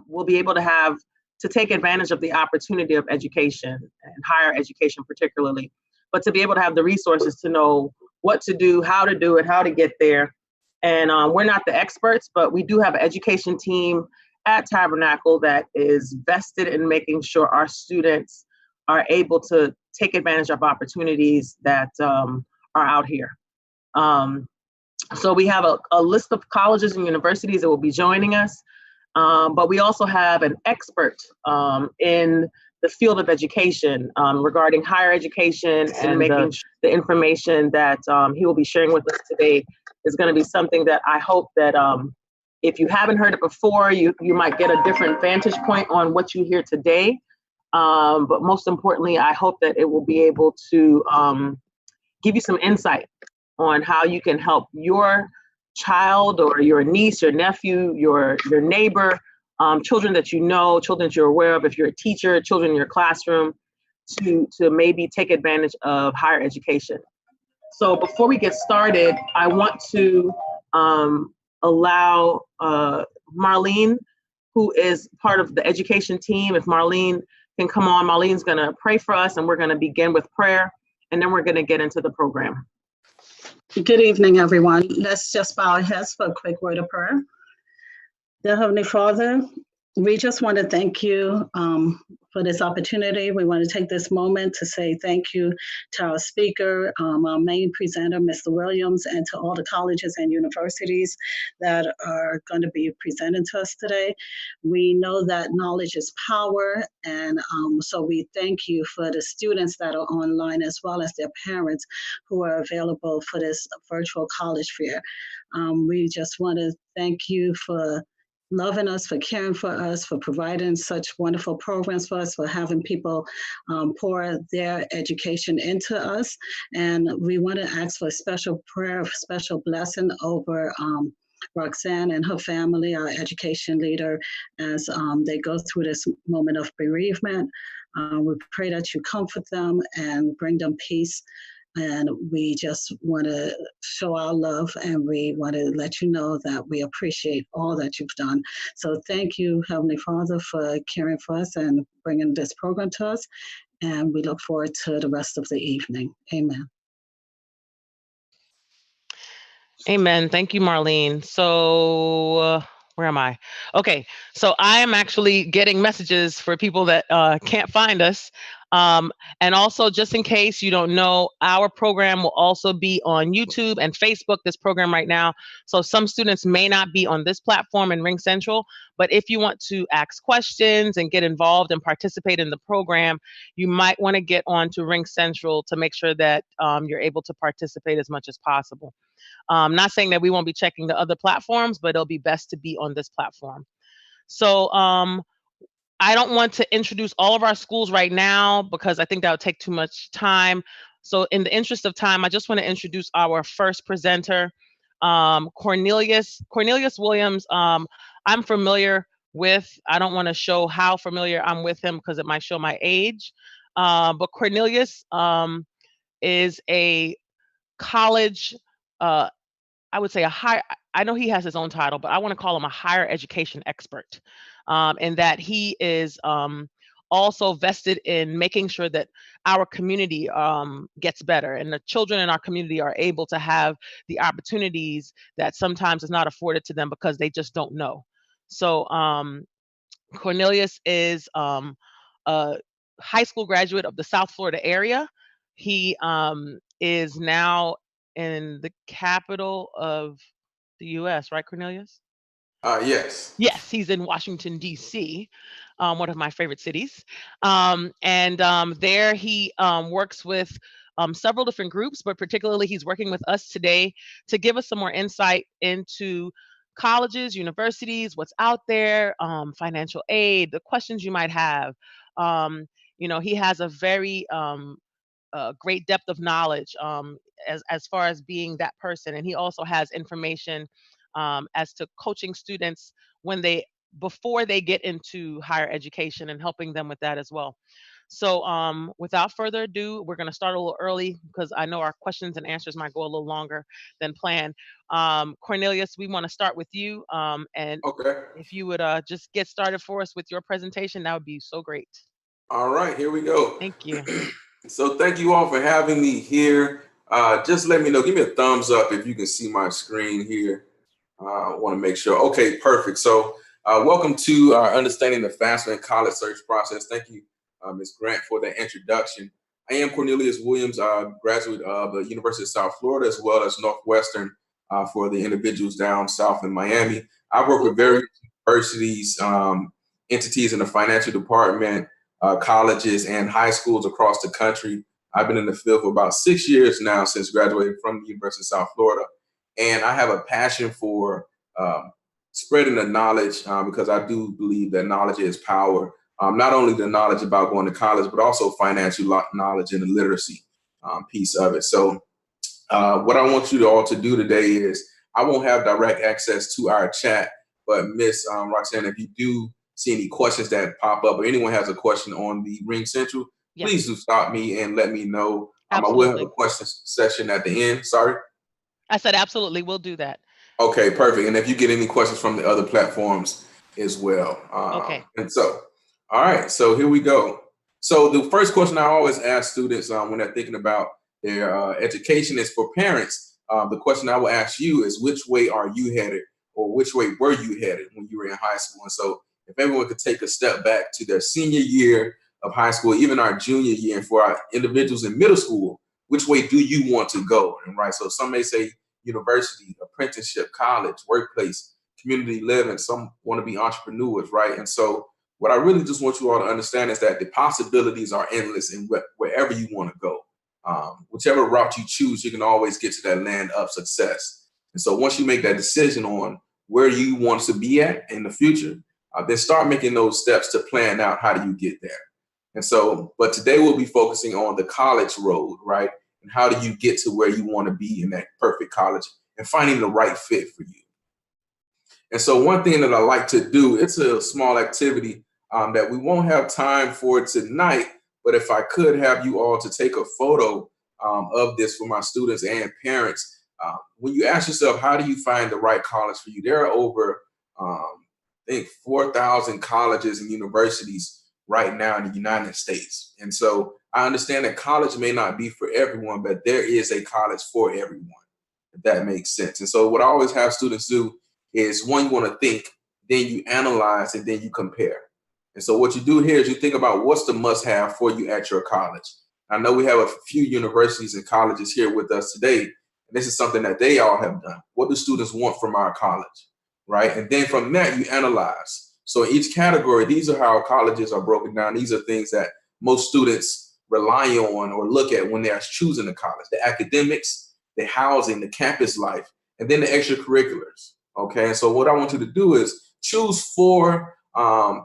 will be able to take advantage of the opportunity of education and higher education particularly, but to be able to have the resources to know what to do, how to do it, how to get there. And we're not the experts, but we do have an education team at Tabernacle that is vested in making sure our students are able to take advantage of opportunities that are out here. So we have a list of colleges and universities that will be joining us, but we also have an expert in the field of education regarding higher education, and making the information that he will be sharing with us today is going to be something that I hope that if you haven't heard it before, you might get a different vantage point on what you hear today. But most importantly, I hope that it will be able to give you some insight on how you can help your child or your niece, your nephew, your neighbor, children that you know, children that you're aware of, if you're a teacher, children in your classroom, to maybe take advantage of higher education. So before we get started, I want to allow Marlene, who is part of the education team, if Marlene can come on. Marlene's going to pray for us, and we're going to begin with prayer, and then we're going to get into the program. Good evening, everyone. Let's just bow our heads for a quick word of prayer. Dear Heavenly Father, we just want to thank you for this opportunity. We want to take this moment to say thank you to our speaker, our main presenter, Mr. Williams, and to all the colleges and universities that are going to be presenting to us today. We know that knowledge is power, and so we thank you for the students that are online, as well as their parents who are available for this virtual college fair. We just want to thank you for loving us, for caring for us, for providing such wonderful programs for us, for having people pour their education into us. And we want to ask for a special prayer, a special blessing over Roxanne and her family, our education leader, as they go through this moment of bereavement. We pray that you comfort them and bring them peace. And we just want to show our love, and we want to let you know that we appreciate all that you've done. So thank you, Heavenly Father, for caring for us and bringing this program to us. And we look forward to the rest of the evening. Amen. Amen. Thank you, Marlene. So where am I? Okay, so I am actually getting messages for people that can't find us. And also, just in case you don't know, our program will also be on YouTube and Facebook, this program right now. So some students may not be on this platform in Ring Central, but if you want to ask questions and get involved and participate in the program, you might want to get on to Ring Central to make sure that you're able to participate as much as possible. Not saying that we won't be checking the other platforms, but it'll be best to be on this platform. So I don't want to introduce all of our schools right now because I think that would take too much time. So in the interest of time, I just want to introduce our first presenter, Cornelius Williams. I'm familiar with, I don't want to show how familiar I'm with him because it might show my age. But Cornelius is a college, I would say I know he has his own title, but I want to call him a higher education expert, in that he is also vested in making sure that our community gets better and the children in our community are able to have the opportunities that sometimes is not afforded to them because they just don't know. So Cornelius is a high school graduate of the South Florida area. He is now in the capital of the U.S., right, Cornelius? Yes. Yes, he's in Washington, D.C., one of my favorite cities. There he works with several different groups, but particularly he's working with us today to give us some more insight into colleges, universities, what's out there, financial aid, the questions you might have. He has a very great depth of knowledge as far as being that person. And he also has information as to coaching students before they get into higher education and helping them with that as well. So without further ado, we're going to start a little early because I know our questions and answers might go a little longer than planned. Cornelius, we want to start with you. And Okay. if you would just get started for us with your presentation, that would be so great. All right, here we go. Thank you. So thank you all for having me here. Just let me know, give me a thumbs up if you can see my screen here. I want to make sure. Okay, perfect. So welcome to our Understanding the FAFSA and College Search Process. Thank you, Ms. Grant, for the introduction. I am Cornelius Williams, graduate of the University of South Florida, as well as Northwestern for the individuals down south in Miami. I work with various universities, entities in the financial department, colleges, and high schools across the country. I've been in the field for about 6 years now since graduating from the University of South Florida. And I have a passion for spreading the knowledge because I do believe that knowledge is power. Not only the knowledge about going to college, but also financial knowledge and the literacy piece of it. So what I want you all to do today is, I won't have direct access to our chat, but Miss Roxanne, if you do see any questions that pop up or anyone has a question on the Ring Central, Yes. please do stop me and let me know. I will Absolutely. have a question session at the end. Sorry. I said absolutely, we'll do that. Okay, perfect. And if you get any questions from the other platforms as well. Okay. And so, all right, so here we go. So the first question I always ask students when they're thinking about their education is for parents. The question I will ask you is, which way are you headed, or which way were you headed when you were in high school? And so if everyone could take a step back to their senior year of high school, even our junior year, and for our individuals in middle school, which way do you want to go? And right, so some may say university, apprenticeship, college, workplace, community living. Some want to be entrepreneurs, right? And so what I really just want you all to understand is that the possibilities are endless in wherever you want to go. Whichever route you choose, you can always get to that land of success. And so once you make that decision on where you want to be at in the future, then start making those steps to plan out how do you get there. And so, but today we'll be focusing on the college road, right? And how do you get to where you want to be in that perfect college and finding the right fit for you. And so one thing that I like to do, it's a small activity that we won't have time for tonight, but if I could have you all to take a photo of this for my students and parents, when you ask yourself, how do you find the right college for you? There are over, I think, 4,000 colleges and universities right now in the United States. And so I understand that college may not be for everyone, but there is a college for everyone, if that makes sense. And so what I always have students do is, one, you want to think, then you analyze, and then you compare. And so what you do here is you think about what's the must-have for you at your college. I know we have a few universities and colleges here with us today, and this is something that they all have done. What do students want from our college, right? And then from that, you analyze. So in each category, these are how colleges are broken down. These are things that most students rely on or look at when they're choosing a college: the academics, the housing, the campus life, and then the extracurriculars. Okay, and so what I want you to do is choose 4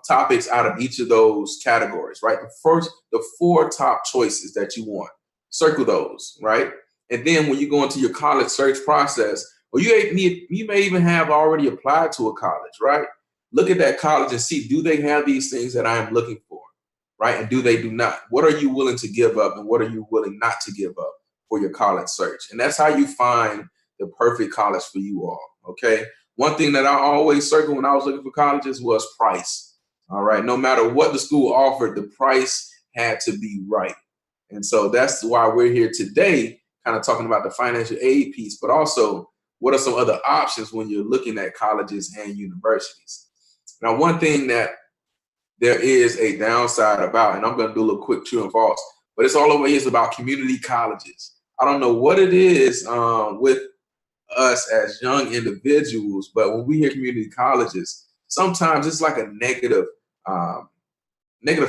topics out of each of those categories, right? The 4 top choices that you want, circle those, right? And then when you go into your college search process, or you may even have already applied to a college, right? Look at that college and see, do they have these things that I am looking for, right? And do they do not? What are you willing to give up, and what are you willing not to give up for your college search? And that's how you find the perfect college for you all, okay? One thing that I always circled when I was looking for colleges was price, all right? No matter what the school offered, the price had to be right. And so that's why we're here today, kind of talking about the financial aid piece, but also what are some other options when you're looking at colleges and universities. Now, one thing that there is a downside about, and I'm going to do a little quick true and false, but it's all over is about community colleges. I don't know what it is with us as young individuals, but when we hear community colleges, sometimes it's like a negative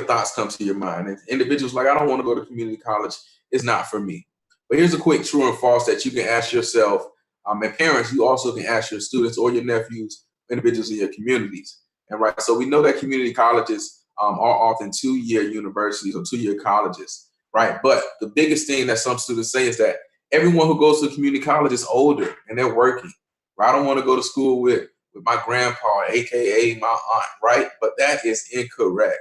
thoughts come to your mind. And individuals like, I don't want to go to community college. It's not for me. But here's a quick true and false that you can ask yourself, and parents, you also can ask your students or your nephews, individuals in your communities. And right, so we know that community colleges are often 2-year universities or 2-year colleges, right? But the biggest thing that some students say is that everyone who goes to community college is older and they're working. Right? I don't want to go to school with my grandpa, AKA my aunt, right? But that is incorrect.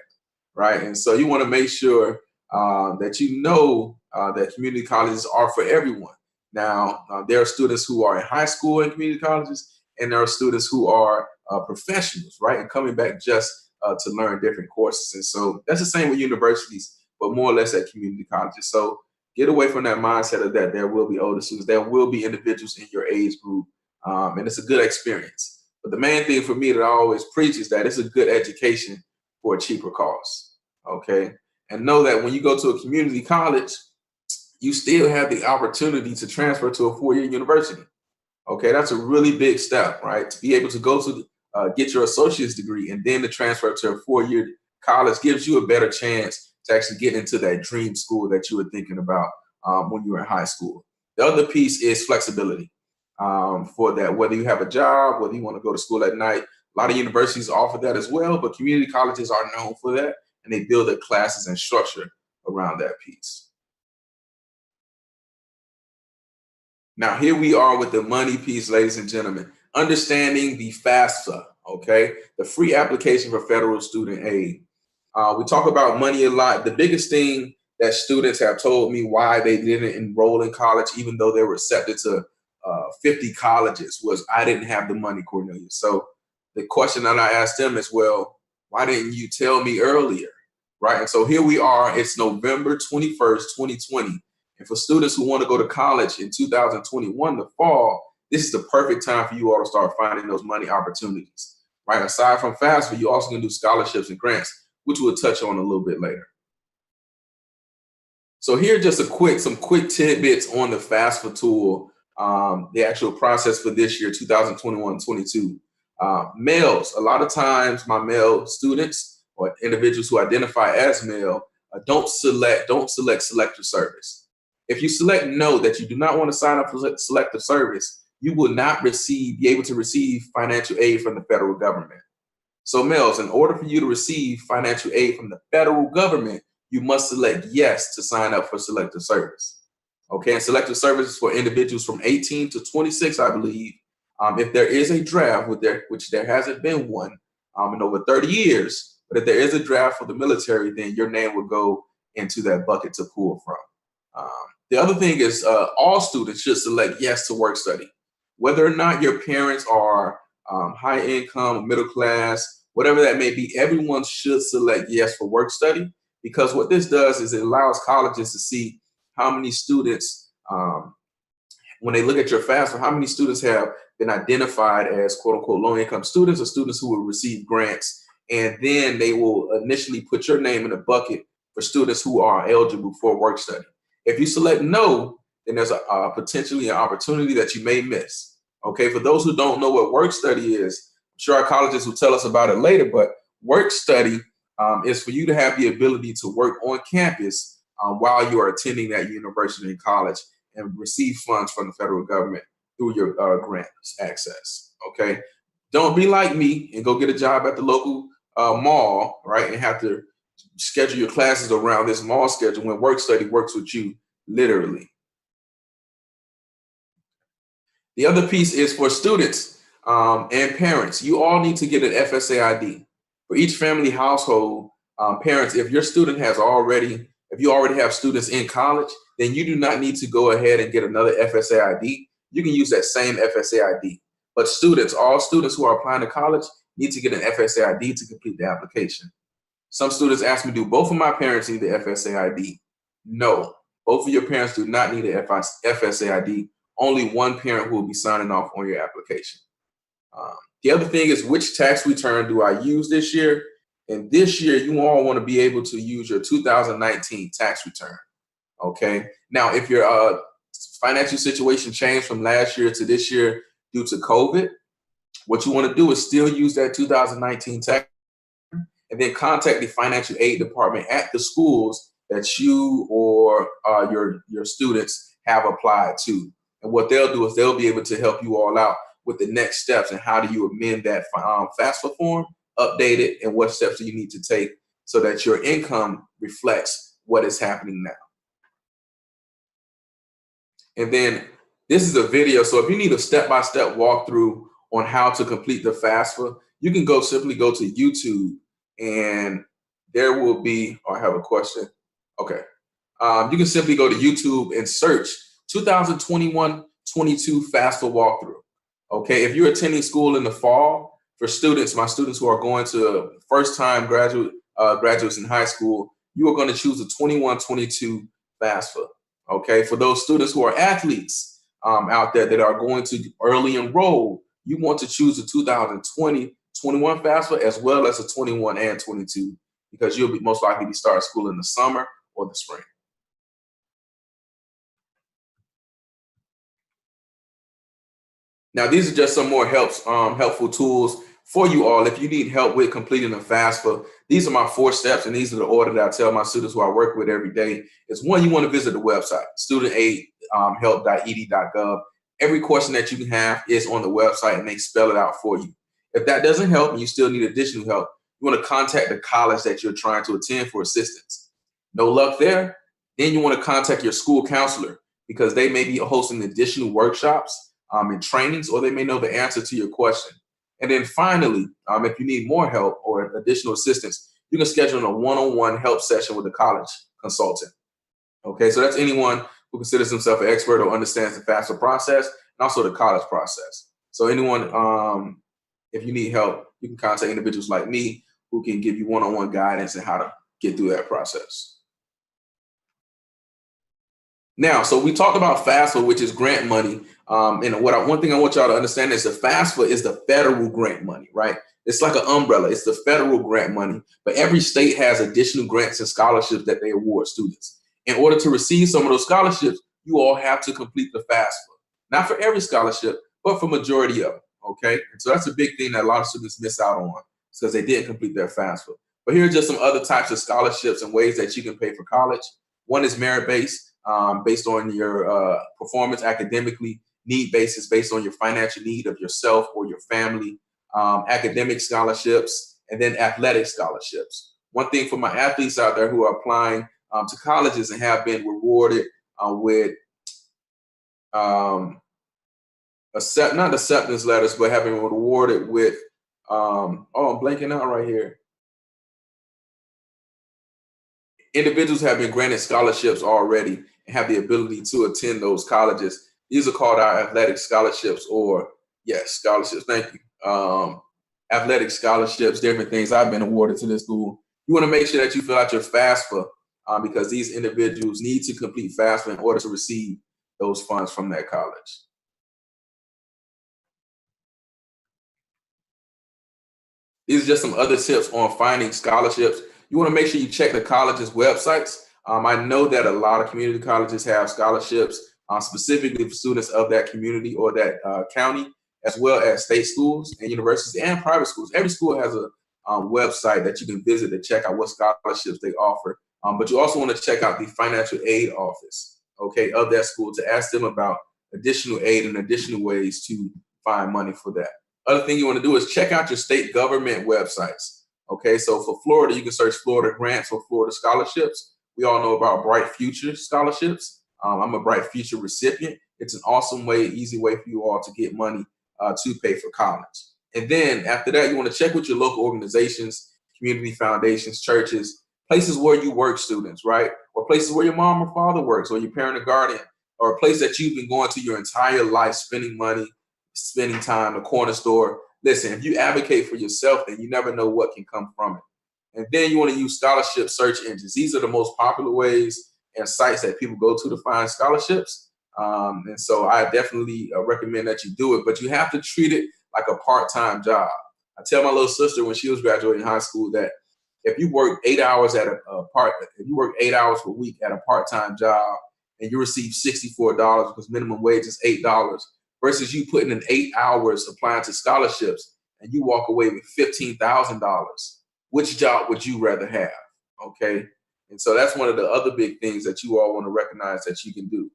right? And so you want to make sure that you know that community colleges are for everyone. Now, there are students who are in high school and community colleges, and there are students who are professionals, right? And coming back just to learn different courses. And so that's the same with universities, but more or less at community colleges. So get away from that mindset of that there will be older students, there will be individuals in your age group, and it's a good experience. But the main thing for me that I always preach is that it's a good education for a cheaper cost, okay? And know that when you go to a community college, you still have the opportunity to transfer to a four-year university. Okay, that's a really big step, right? To be able to go to get your associate's degree and then to transfer to a four-year college gives you a better chance to actually get into that dream school that you were thinking about when you were in high school. The other piece is flexibility for that, whether you have a job, whether you want to go to school at night. A lot of universities offer that as well, but community colleges are known for that, and they build their classes and structure around that piece. Now, here we are with the money piece, ladies and gentlemen, understanding the FAFSA, okay, the free application for federal student aid. We talk about money a lot. The biggest thing that students have told me why they didn't enroll in college, even though they were accepted to 50 colleges, was I didn't have the money, Cornelius. So the question that I asked them is, well, why didn't you tell me earlier, right? And so here we are. It's November 21st, 2020. And for students who want to go to college in 2021, the fall, this is the perfect time for you all to start finding those money opportunities, right? Aside from FAFSA, you also can do scholarships and grants, which we'll touch on a little bit later. So here are just some quick tidbits on the FAFSA tool, the actual process for this year, 2021-22. Males, a lot of times my male students or individuals who identify as male don't select selective service. If you select no, that you do not want to sign up for selective service, you will not be able to receive financial aid from the federal government. So males, in order for you to receive financial aid from the federal government, you must select yes to sign up for selective service. Okay, and selective service is for individuals from 18 to 26, I believe. If there is a draft, which there hasn't been one in over 30 years, but if there is a draft for the military, then your name will go into that bucket to pull from. The other thing is all students should select yes to work study. Whether or not your parents are high income, middle class, whatever that may be, everyone should select yes for work study, because what this does is it allows colleges to see how many students, when they look at your FAFSA, how many students have been identified as quote unquote low income students or students who will receive grants. And then they will initially put your name in a bucket for students who are eligible for work study. If you select no, then there's potentially an opportunity that you may miss. Okay, for those who don't know what work study is, I'm sure our colleges will tell us about it later, but work study is for you to have the ability to work on campus while you are attending that university and college and receive funds from the federal government through your grant access. Okay, don't be like me and go get a job at the local mall, right, and have to schedule your classes around this mall schedule when work study works with you literally. The other piece is for students and parents. You all need to get an FSA ID. For each family household, parents, if your student has if you already have students in college, then you do not need to go ahead and get another FSA ID. You can use that same FSA ID. But students, all students who are applying to college need to get an FSA ID to complete the application. Some students ask me, do both of my parents need the FSA ID? No, both of your parents do not need an FSA ID. Only one parent who will be signing off on your application. The other thing is, which tax return do I use this year? And this year, you all want to be able to use your 2019 tax return. Okay. Now, if your financial situation changed from last year to this year due to COVID, what you want to do is still use that 2019 tax and then contact the financial aid department at the schools that you or your students have applied to. And what they'll do is they'll be able to help you all out with the next steps and how do you amend that FAFSA form, update it, and what steps do you need to take so that your income reflects what is happening now. And then this is a video. So if you need a step-by-step walkthrough on how to complete the FAFSA, you can simply go to YouTube and there will be, I have a question. Okay. You can simply go to YouTube and search 2021-22 FAFSA walkthrough. Okay, if you're attending school in the fall, for students, my students who are going to first-time graduates in high school, you are going to choose the 21-22 FAFSA. Okay, for those students who are athletes out there that are going to early enroll, you want to choose the 2020-21 FAFSA as well as the 21 and 22, because you'll be most likely be starting school in the summer or the spring. Now, these are just some more helpful tools for you all. If you need help with completing the FAFSA, these are my 4 steps, and these are the order that I tell my students who I work with every day. It's one, you want to visit the website, studentaidhelp.ed.gov. Every question that you can have is on the website, and they spell it out for you. If that doesn't help and you still need additional help, you want to contact the college that you're trying to attend for assistance. No luck there? Then you want to contact your school counselor, because they may be hosting additional workshops and trainings, or they may know the answer to your question. And then finally, if you need more help or additional assistance, you can schedule a one-on-one help session with a college consultant. Okay, so that's anyone who considers himself an expert or understands the FAFSA process and also the college process. So anyone, if you need help, you can contact individuals like me who can give you one-on-one guidance on how to get through that process. Now, so we talked about FAFSA, which is grant money. And one thing I want y'all to understand is the FAFSA is the federal grant money, right? It's like an umbrella. It's the federal grant money, but every state has additional grants and scholarships that they award students. In order to receive some of those scholarships, you all have to complete the FAFSA. Not for every scholarship, but for majority of them, okay? And so that's a big thing that a lot of students miss out on because they didn't complete their FAFSA. But here are just some other types of scholarships and ways that you can pay for college. One is merit-based. Based on your performance academically, need basis based on your financial need of yourself or your family, academic scholarships, and then athletic scholarships. One thing for my athletes out there who are applying to colleges and have been rewarded with not acceptance letters, but having been rewarded with, I'm blanking out right here. Individuals have been granted scholarships already and have the ability to attend those colleges. These are called our athletic scholarships, or scholarships. Thank you. Athletic scholarships, different things I've been awarded to this school. You want to make sure that you fill out your FAFSA because these individuals need to complete FAFSA in order to receive those funds from that college. These are just some other tips on finding scholarships. You want to make sure you check the college's websites. I know that a lot of community colleges have scholarships specifically for students of that community or that county, as well as state schools and universities and private schools. Every school has a website that you can visit to check out what scholarships they offer. But you also want to check out the financial aid office, okay, of that school to ask them about additional aid and additional ways to find money for that. Other thing you want to do is check out your state government websites. Okay, so for Florida, you can search Florida grants or Florida scholarships. We all know about Bright Future scholarships. I'm a Bright Future recipient. It's an awesome way, easy way for you all to get money to pay for college. And then after that, you want to check with your local organizations, community foundations, churches, places where you work, students, right? Or places where your mom or father works, or your parent or guardian, or a place that you've been going to your entire life, spending money, spending time, a corner store. Listen, if you advocate for yourself, then you never know what can come from it. And then you want to use scholarship search engines. These are the most popular ways and sites that people go to find scholarships. And so I definitely recommend that you do it, but you have to treat it like a part-time job. I tell my little sister when she was graduating high school that if you work 8 hours if you work 8 hours per week at a part-time job and you receive $64 because minimum wage is $8, versus you putting in 8 hours applying to scholarships and you walk away with $15,000, which job would you rather have? Okay. And so that's one of the other big things that you all want to recognize that you can do.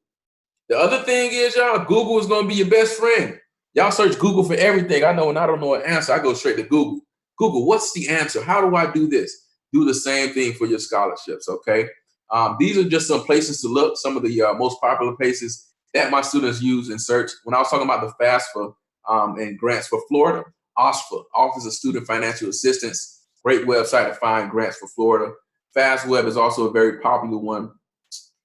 The other thing is, y'all, Google is going to be your best friend. Y'all search Google for everything. I know when I don't know an answer, I go straight to Google. Google, what's the answer? How do I do this? Do the same thing for your scholarships, okay? These are just some places to look, some of the most popular places that my students use and search. When I was talking about the FAFSA and grants for Florida, OSFA, Office of Student Financial Assistance, Great website to find grants for Florida. FastWeb is also a very popular one.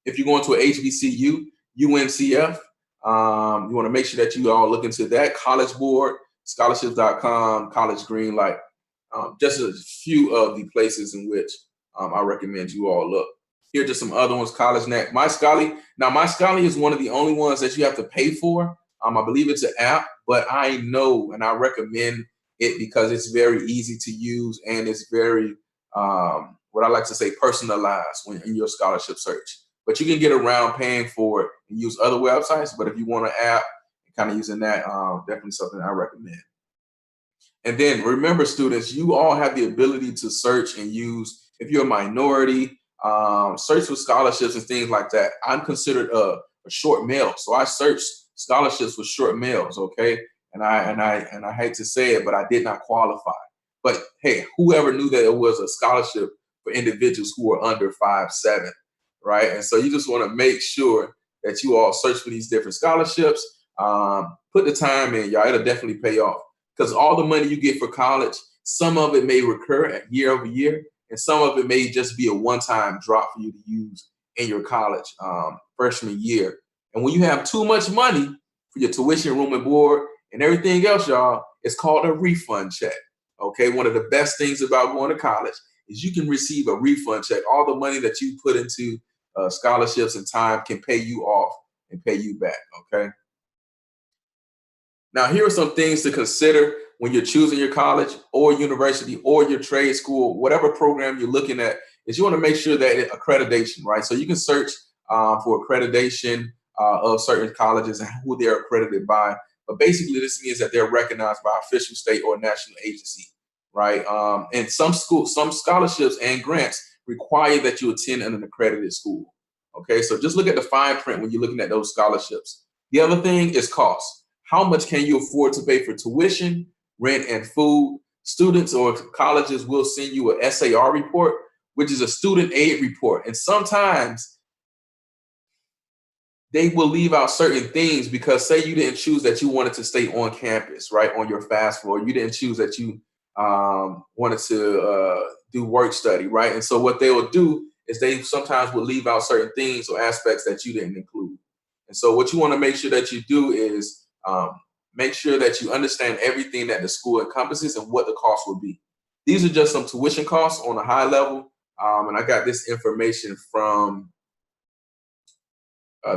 If you're going to a HBCU, UNCF, you want to make sure that you all look into that. College Board, scholarships.com, College Greenlight, just a few of the places in which I recommend you all look. Here are just some other ones. CollegeNet, MyScholarly. Now, MyScholarly is one of the only ones that you have to pay for. I believe it's an app, but I know and I recommend it because it's very easy to use and it's very, what I like to say, personalized when in your scholarship search. But you can get around paying for it and use other websites. But if you want an app, kind of using that, definitely something I recommend. And then remember, students, you all have the ability to search and use, if you're a minority, search for scholarships and things like that. I'm considered a short male, so I search scholarships for short males, okay? And I hate to say it, but I did not qualify. But hey, whoever knew that it was a scholarship for individuals who are under 5'7", right? And so you just want to make sure that you all search for these different scholarships. Put the time in, y'all. It'll definitely pay off because all the money you get for college, some of it may recur year over year, and some of it may just be a one-time drop for you to use in your college freshman year. And when you have too much money for your tuition, room and board, and everything else, y'all, it's called a refund check. Okay, one of the best things about going to college is you can receive a refund check. All the money that you put into scholarships and time can pay you off and pay you back, okay? Now, here are some things to consider when you're choosing your college or university or your trade school, whatever program you're looking at, is you want to make sure that accreditation, right? So you can search for accreditation of certain colleges and who they're accredited by. But basically, this means that they're recognized by official state or national agency, right? And some scholarships and grants require that you attend an accredited school. Okay, so just look at the fine print when you're looking at those scholarships. The other thing is cost. How much can you afford to pay for tuition, rent, and food? Students or colleges will send you a SAR report, which is a student aid report. And sometimes they will leave out certain things because say you didn't choose that you wanted to stay on campus, right, on your FAFSA, or you didn't choose that you wanted to do work study, right? And so what they will do is they sometimes will leave out certain things or aspects that you didn't include. And so what you want to make sure that you do is make sure that you understand everything that the school encompasses and what the cost will be. These are just some tuition costs on a high level. And I got this information from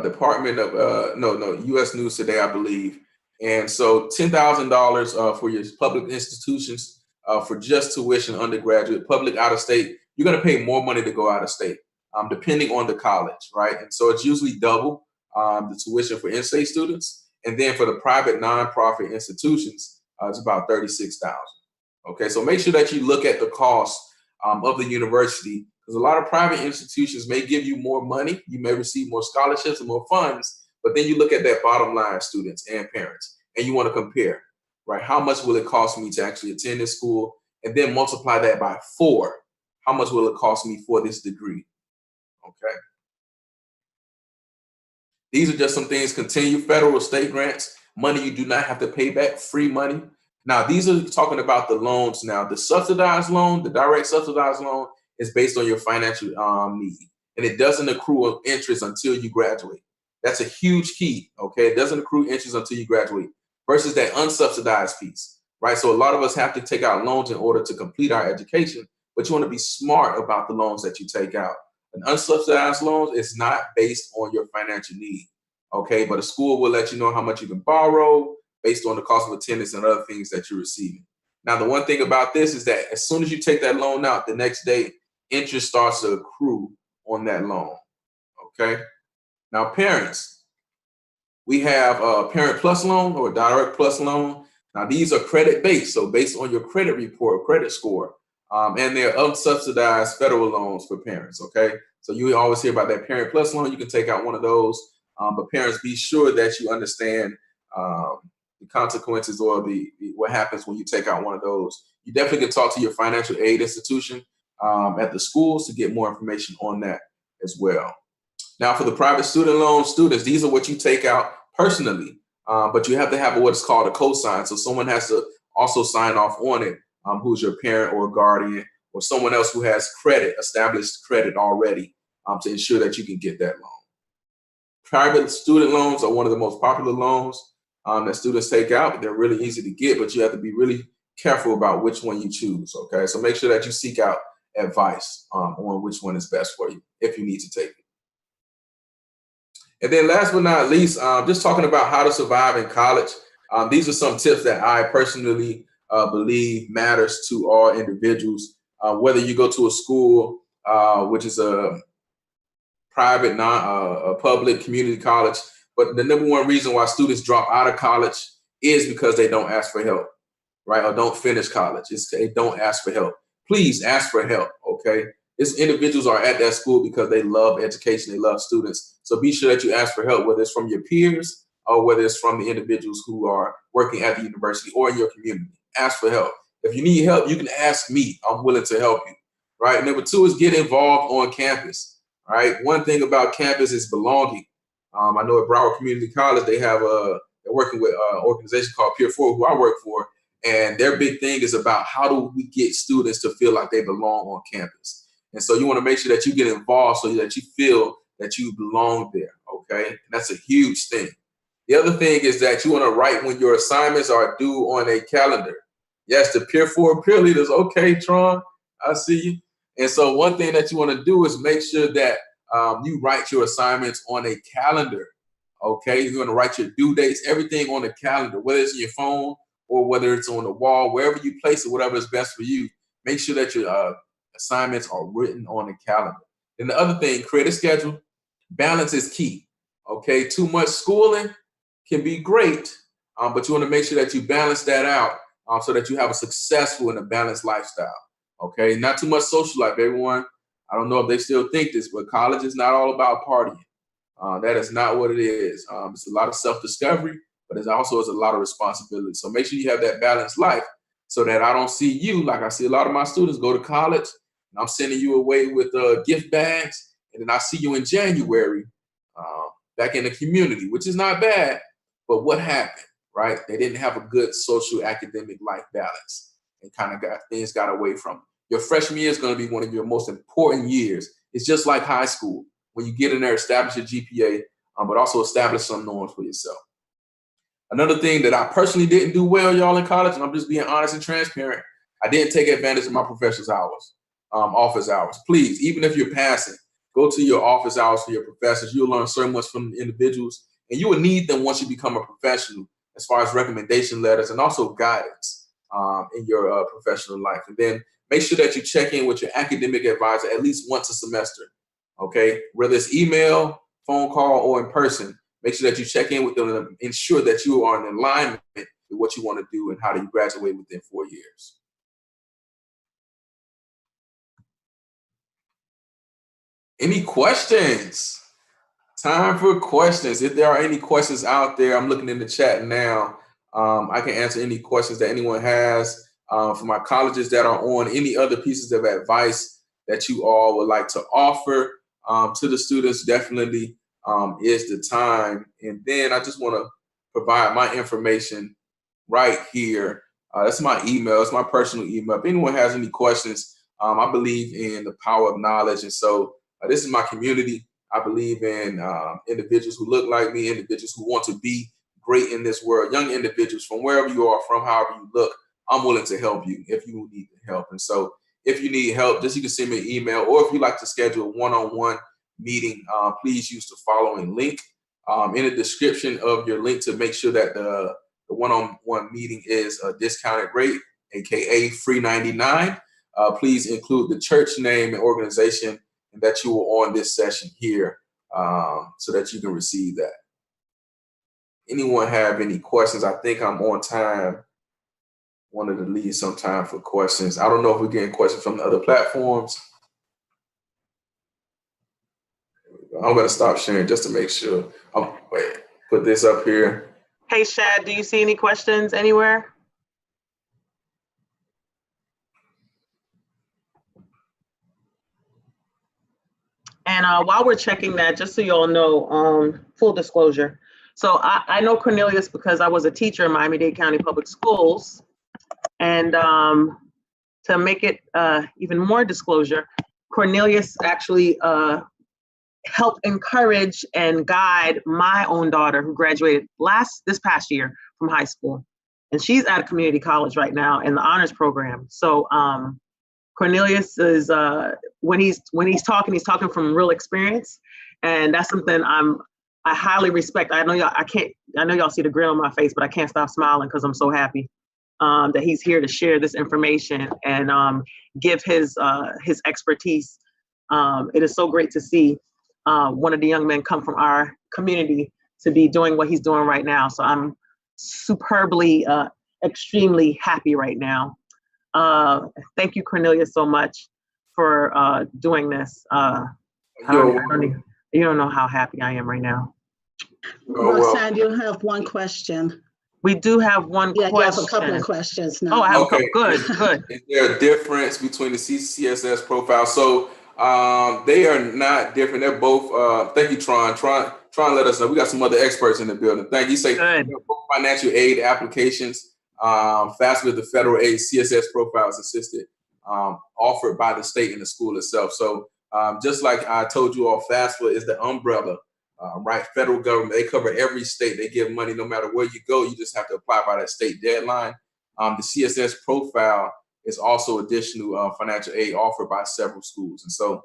Department of U.S. News Today, I believe. And so $10,000 for your public institutions for just tuition, undergraduate, public out of state. You're going to pay more money to go out of state, depending on the college, right? And so it's usually double the tuition for in-state students. And then for the private nonprofit institutions, it's about $36,000. Okay, so make sure that you look at the cost of the university, because a lot of private institutions may give you more money. You may receive more scholarships and more funds, but then you look at that bottom line, students and parents, and you want to compare, right? How much will it cost me to actually attend this school? And then multiply that by 4. How much will it cost me for this degree? Okay. These are just some things. Continue federal or state grants, money you do not have to pay back, free money. Now, these are talking about the loans now. The subsidized loan, the direct subsidized loan, is based on your financial need. And it doesn't accrue interest until you graduate. That's a huge key, okay? It doesn't accrue interest until you graduate versus that unsubsidized piece, right? So a lot of us have to take out loans in order to complete our education, but you want to be smart about the loans that you take out. An unsubsidized loan is not based on your financial need, okay? But a school will let you know how much you can borrow based on the cost of attendance and other things that you're receiving. Now, the one thing about this is that as soon as you take that loan out, the next day, interest starts to accrue on that loan, okay? Now, parents, we have a Parent Plus loan or a Direct Plus loan. Now, these are credit-based, so based on your credit report, credit score, and they're unsubsidized federal loans for parents, okay? So you always hear about that Parent Plus loan. You can take out one of those, but parents, be sure that you understand the consequences or the what happens when you take out one of those. You definitely can talk to your financial aid institution at the schools to get more information on that as well. Now, for the private student loan students, these are what you take out personally, but you have to have what's called a cosign. So someone has to also sign off on it who's your parent or guardian or someone else who has credit, established credit already, to ensure that you can get that loan. Private student loans are one of the most popular loans that students take out. They're really easy to get, but you have to be really careful about which one you choose, okay? So make sure that you seek out advice on which one is best for you if you need to take it. And then last but not least, just talking about how to survive in college. These are some tips that I personally believe matters to all individuals, whether you go to a school, which is a private, a public community college. But the number one reason why students drop out of college is because they don't ask for help, right? Or don't finish college. They don't ask for help. Please ask for help, okay? These individuals are at that school because they love education, they love students. So be sure that you ask for help, whether it's from your peers or whether it's from the individuals who are working at the university or in your community. Ask for help. If you need help, you can ask me. I'm willing to help you, right? Number two is get involved on campus, right? One thing about campus is belonging. I know at Broward Community College, they're working with an organization called Peer 4, who I work for, and their big thing is about how do we get students to feel like they belong on campus. And so you want to make sure that you get involved so that you feel that you belong there, okay? And that's a huge thing. The other thing is that you want to write when your assignments are due on a calendar. Yes, the Peer 4 peer leaders, okay, Tron, I see you. And so one thing that you want to do is make sure that you write your assignments on a calendar, okay? You're going to write your due dates, everything on the calendar, whether it's in your phone or whether it's on the wall, wherever you place it, whatever is best for you. Make sure that your assignments are written on the calendar. And the other thing, create a schedule. Balance is key, okay? Too much schooling can be great, but you want to make sure that you balance that out so that you have a successful and a balanced lifestyle, okay? Not too much social life, everyone. I don't know if they still think this, but college is not all about partying. That is not what it is. It's a lot of self-discovery, but it also is a lot of responsibility. So make sure you have that balanced life so that I don't see you, like I see a lot of my students go to college, and I'm sending you away with gift bags, and then I see you in January back in the community, which is not bad, but what happened, right? They didn't have a good social academic life balance and kind of got away from them. Your freshman year is going to be one of your most important years. It's just like high school. When you get in there, establish your GPA, but also establish some norms for yourself. Another thing that I personally didn't do well, y'all, in college, and I'm just being honest and transparent, I didn't take advantage of my professor's hours, office hours. Please, even if you're passing, go to your office hours for your professors. You'll learn so much from the individuals, and you will need them once you become a professional as far as recommendation letters and also guidance in your professional life. And then make sure that you check in with your academic advisor at least once a semester, okay? Whether it's email, phone call, or in person, make sure that you check in with them and ensure that you are in alignment with what you want to do and how do you graduate within 4 years. Any questions? Time for questions. If there are any questions out there, I'm looking in the chat now. I can answer any questions that anyone has. For my colleges that are on, any other pieces of advice that you all would like to offer to the students, definitely is the time. And then I just want to provide my information right here. That's my email. It's my personal email. If anyone has any questions, I believe in the power of knowledge. And so this is my community. I believe in individuals who look like me, individuals who want to be great in this world, young individuals from wherever you are from, however you look. I'm willing to help you if you need help. And so if you need help, you can send me an email, or if you'd like to schedule a one-on-one meeting, please use the following link in the description of your link to make sure that the one-on-one meeting is a discounted rate, aka free 99. Please include the church name and organization and that you were on this session here so that you can receive that. Anyone have any questions? I think I'm on time. Wanted to leave some time for questions. I don't know if we're getting questions from the other platforms. I'm going to stop sharing just to make sure. Wait, put this up here. Hey, Shad, do you see any questions anywhere? And while we're checking that, just so you all know, full disclosure. So I know Cornelius because I was a teacher in Miami-Dade County Public Schools. And to make it even more disclosure, Cornelius actually helped encourage and guide my own daughter who graduated this past year from high school. And she's at a community college right now in the honors program. So Cornelius is, when he's talking from real experience. And that's something I highly respect. I know y'all see the grin on my face, but I can't stop smiling because I'm so happy that he's here to share this information and give his expertise. It is so great to see one of the young men come from our community to be doing what he's doing right now. So I'm superbly, extremely happy right now. Thank you, Cornelius, so much for doing this. You don't know how happy I am right now. Roxanne, you have one question. We do have one question. You have a couple of questions now. Oh, I have a couple. Good. Is there a difference between the CSS profile? So they are not different. They're both, thank you, Tron. Tron let us know. We got some other experts in the building. Thank you. Say they're both financial aid applications. FAFSA with the federal aid CSS profiles assisted, offered by the state and the school itself. So just like I told you all, FAFSA is the umbrella, right? Federal government, they cover every state. They give money no matter where you go. You just have to apply by that state deadline. The CSS profile is also additional financial aid offered by several schools. And so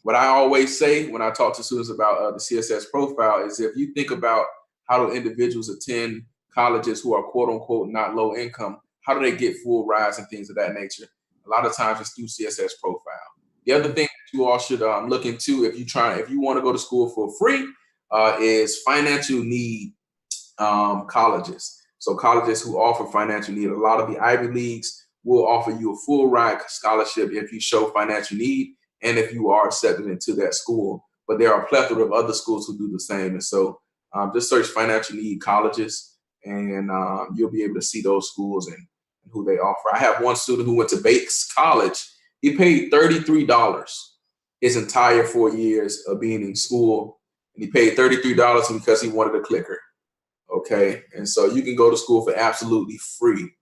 what I always say when I talk to students about the CSS profile is if you think about how do individuals attend colleges who are quote unquote not low income, how do they get full rides and things of that nature? A lot of times it's through CSS profile. The other thing that you all should look into if you want to go to school for free is financial need colleges. So colleges who offer financial need, a lot of the Ivy Leagues will offer you a full ride scholarship if you show financial need and if you are accepted into that school. But there are a plethora of other schools who do the same. And so just search financial need colleges and you'll be able to see those schools and who they offer. I have one student who went to Bates College. He paid $33 his entire 4 years of being in school. And he paid $33 because he wanted a clicker. Okay. And so you can go to school for absolutely free.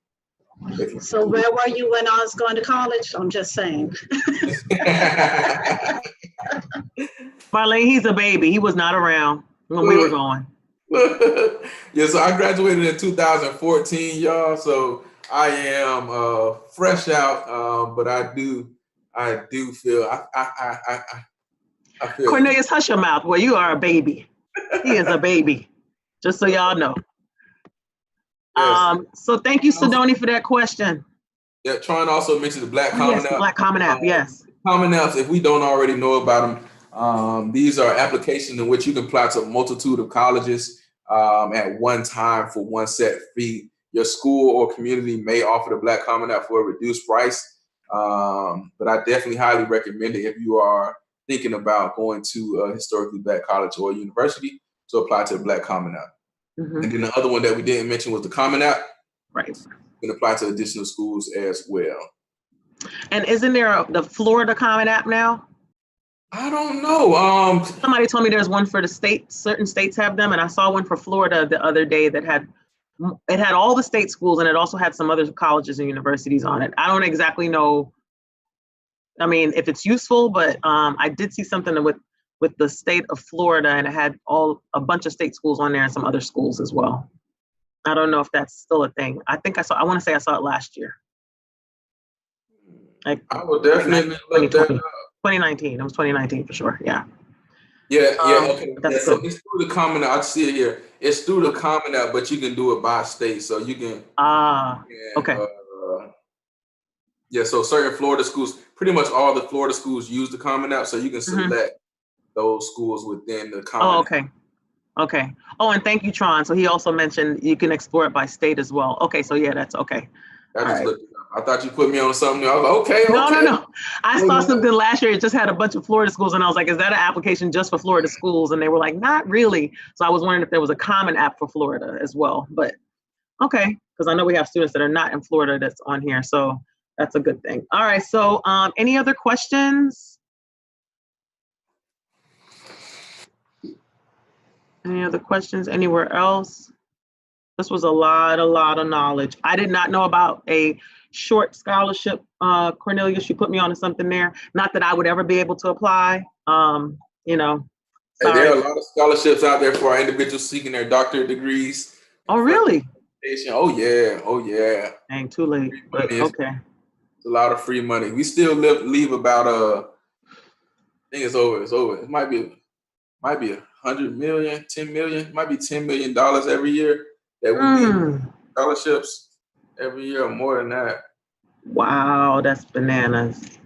So where were you when I was going to college? I'm just saying. Marlene, he's a baby. He was not around when we were going. Yeah, so I graduated in 2014, y'all. So I am fresh out, but I do feel I feel. Cornelius, hush your mouth. Well, you are a baby. He is a baby. Just so y'all know. Yes. So thank you, Sidoni, for that question. Yeah, Tron also mentioned the Black Common App. Black Common App, yes. Common Apps, if we don't already know about them, these are applications in which you can apply to a multitude of colleges at one time for one set fee. Your school or community may offer the Black Common App for a reduced price, but I definitely highly recommend it if you are thinking about going to a historically Black college or university to apply to the Black Common App. Mm-hmm. And then the other one that we didn't mention was the Common App. Right. You can apply to additional schools as well. And isn't there the Florida Common App now? I don't know. Somebody told me there's one for the state. Certain states have them, and I saw one for Florida the other day that had all the state schools, and it also had some other colleges and universities on it. I don't exactly know. I mean, if it's useful, but I did see something with the state of Florida, and it had a bunch of state schools on there and some other schools as well. I don't know if that's still a thing. I want to say I saw it last year. Like I will definitely look that up. 2019. It was 2019 for sure. Yeah. Yeah. Okay. That's so it's through the Common App. I see it here. It's through the Common App, but you can do it by state. So you can. Okay. Yeah. So certain Florida schools, pretty much all the Florida schools use the Common App, so you can select those schools within the Common App. Okay. Okay. Oh, and thank you, Tron. So he also mentioned you can explore it by state as well. Okay. So yeah, that's okay. I thought you put me on something. I was like, okay. No. I saw something last year. It just had a bunch of Florida schools, and I was like, is that an application just for Florida schools? And they were like, not really. So I was wondering if there was a common app for Florida as well. But okay, because I know we have students that are not in Florida that's on here. So that's a good thing. All right. So any other questions? Any other questions anywhere else? This was a lot of knowledge. I did not know about a short scholarship, Cornelius, you put me on to something there. Not that I would ever be able to apply. You know, Hey, sorry. there are a lot of scholarships out there for our individuals seeking their doctorate degrees. Oh, really? Oh yeah, oh yeah. Ain't too late, but okay. It's a lot of free money. We still leave about I think it's over. It might be 100 million, 10 million, might be $10 million every year that we leave scholarships every year, or more than that. Wow, that's bananas.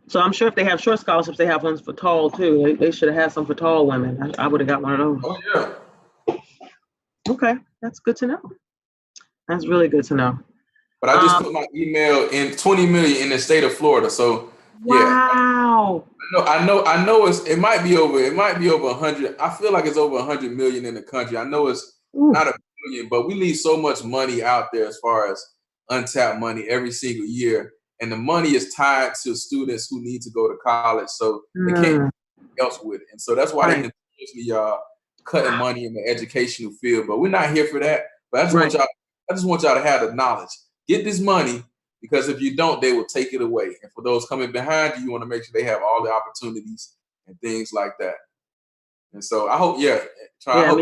So I'm sure if they have short scholarships, they have ones for tall too. They should have had some for tall women. I would have got one of those. Oh yeah. Okay, that's good to know. That's really good to know. But I just put my email in 20 million in the state of Florida. So wow. Yeah. I know it might be over 100. I feel like it's over 100 million in the country. I know it's not a billion, but we leave so much money out there as far as untapped money every single year. And the money is tied to students who need to go to college. So they can't do anything else with it. And so that's why they continuously cutting money in the educational field. But we're not here for that. But I just want y'all to have the knowledge. Get this money, because if you don't, they will take it away. And for those coming behind you, you want to make sure they have all the opportunities and things like that. And so I hope, I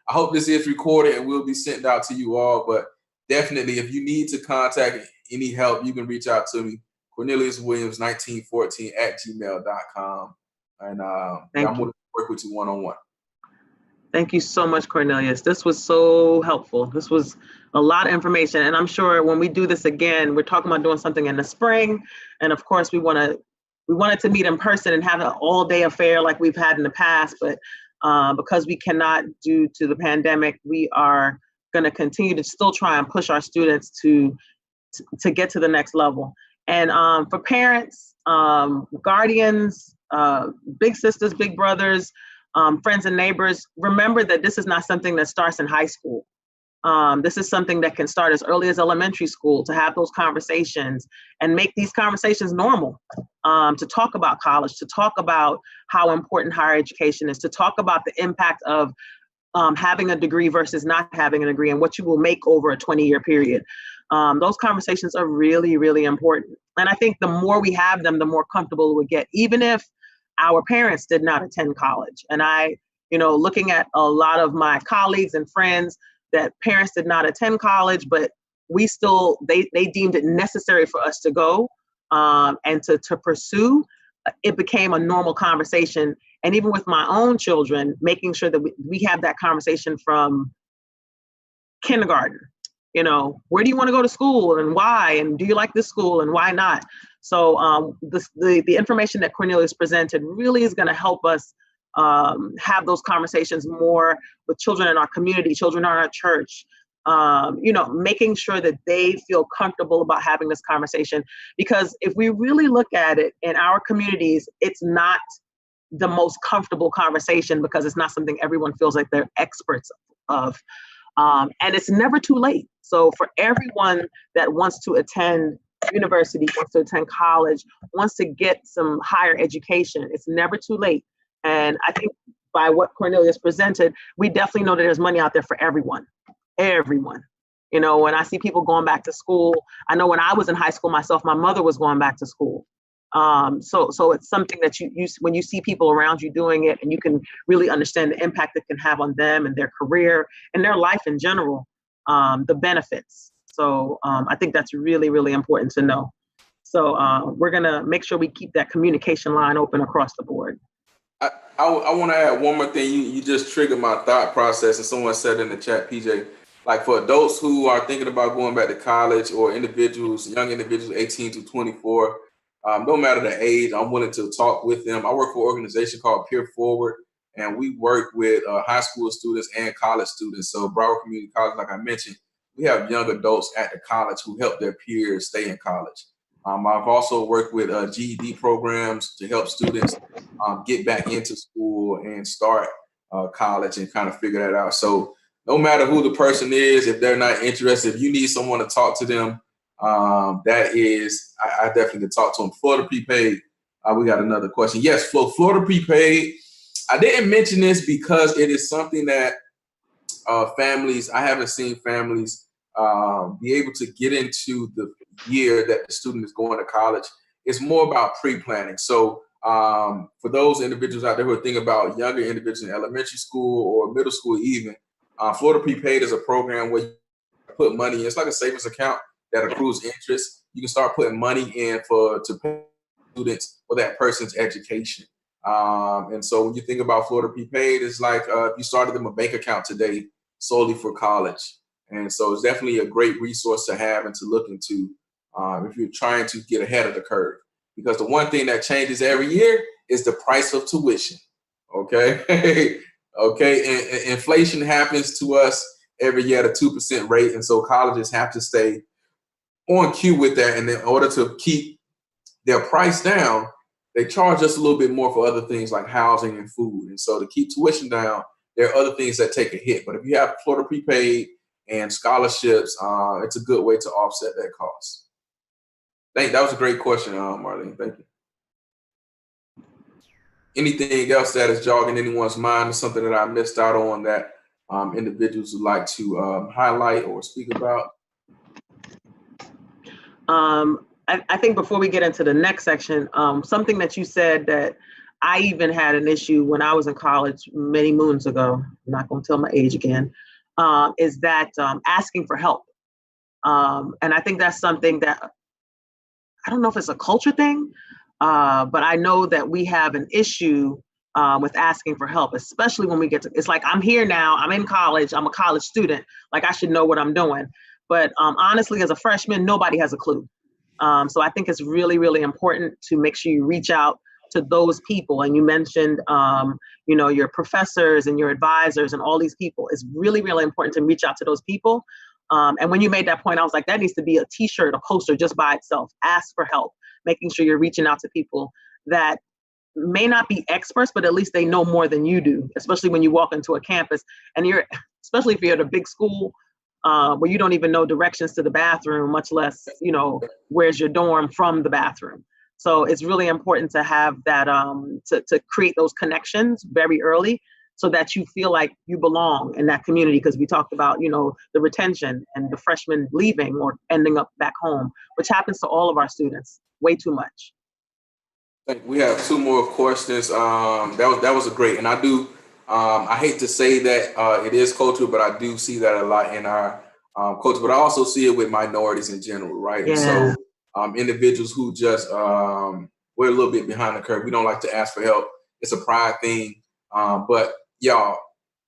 hope this is recorded and will be sent out to you all. But definitely, if you need to contact any help, you can reach out to me, CorneliusWilliams1914 @gmail.com. And I'm going to work with you one-on-one. Thank you so much, Cornelius. This was so helpful. This was a lot of information. And I'm sure when we do this again, we're talking about doing something in the spring. And of course, we wanted to meet in person and have an all-day affair like we've had in the past. But because we cannot, due to the pandemic, we are going to continue to still try and push our students to get to the next level. And for parents, guardians, big sisters, big brothers, friends and neighbors, remember that this is not something that starts in high school. This is something that can start as early as elementary school, to have those conversations and make these conversations normal, to talk about college, to talk about how important higher education is, to talk about the impact of having a degree versus not having a degree and what you will make over a 20-year period. Those conversations are really, really important. And I think the more we have them, the more comfortable we get, even if our parents did not attend college. And looking at a lot of my colleagues and friends that parents did not attend college, but they deemed it necessary for us to go and to pursue. It became a normal conversation. And even with my own children, making sure that we have that conversation from kindergarten. Where do you want to go to school and why? And do you like this school and why not? So the information that Cornelius presented really is going to help us have those conversations more with children in our community, children in our church, making sure that they feel comfortable about having this conversation. Because if we really look at it in our communities, it's not the most comfortable conversation because it's not something everyone feels like they're experts of. And it's never too late. So for everyone that wants to attend university, wants to attend college, wants to get some higher education, it's never too late. And I think by what Cornelius presented, we definitely know that there's money out there for everyone. Everyone. When I see people going back to school, I know when I was in high school myself, my mother was going back to school. So it's something that you when you see people around you doing it, and you can really understand the impact it can have on them and their career and their life in general, the benefits. So I think that's really, really important to know. So we're going to make sure we keep that communication line open across the board. I want to add one more thing. You just triggered my thought process, and someone said in the chat, PJ, like for adults who are thinking about going back to college, or young individuals 18 to 24, no matter the age, I'm willing to talk with them. I work for an organization called Peer Forward, and we work with high school students and college students. So Broward Community College, like I mentioned, we have young adults at the college who help their peers stay in college. I've also worked with GED programs to help students get back into school and start college and kind of figure that out. So no matter who the person is, if they're not interested, if you need someone to talk to them, I definitely can talk to them. Florida prepaid. We got another question. Yes, Florida prepaid. I didn't mention this because it is something that families, I haven't seen families be able to get into the year that the student is going to college. It's more about pre-planning. So for those individuals out there who are thinking about younger individuals in elementary school or middle school even, Florida Prepaid is a program where you put money in. It's like a savings account that accrues interest. You can start putting money in to pay students for that person's education. And so when you think about Florida Prepaid, it's like if you started them a bank account today solely for college. And so it's definitely a great resource to have and to look into if you're trying to get ahead of the curve. Because the one thing that changes every year is the price of tuition. Okay. Okay. And inflation happens to us every year at a 2% rate. And so colleges have to stay on cue with that. And in order to keep their price down, they charge us a little bit more for other things like housing and food. And so to keep tuition down, there are other things that take a hit. But if you have Florida Prepaid and scholarships, it's a good way to offset that cost. That was a great question, Marlene. Thank you. Anything else that is jogging anyone's mind or something that I missed out on that individuals would like to highlight or speak about? I think before we get into the next section, something that you said that I even had an issue when I was in college many moons ago, I'm not going to tell my age again, is that asking for help. And I think that's something that, I don't know if it's a culture thing, but I know that we have an issue with asking for help, especially when we get to, it's like, I'm here now, I'm in college, I'm a college student, like I should know what I'm doing. But honestly, as a freshman, nobody has a clue. So I think it's really, really important to make sure you reach out to those people. And you mentioned, your professors and your advisors and all these people. It's really, really important to reach out to those people. And when you made that point, I was like, that needs to be a t-shirt, a poster just by itself. Ask for help, making sure you're reaching out to people that may not be experts, but at least they know more than you do, especially when you walk into a campus and especially if you're at a big school where you don't even know directions to the bathroom, much less, where's your dorm from the bathroom. So it's really important to have that, to create those connections very early so that you feel like you belong in that community. Because we talked about, the retention and the freshmen leaving or ending up back home, which happens to all of our students way too much. We have two more questions. That was a great, and I do, I hate to say that it is cultural, but I do see that a lot in our culture, but I also see it with minorities in general, right? Yeah. And so individuals who just, we're a little bit behind the curve. We don't like to ask for help. It's a pride thing. But y'all,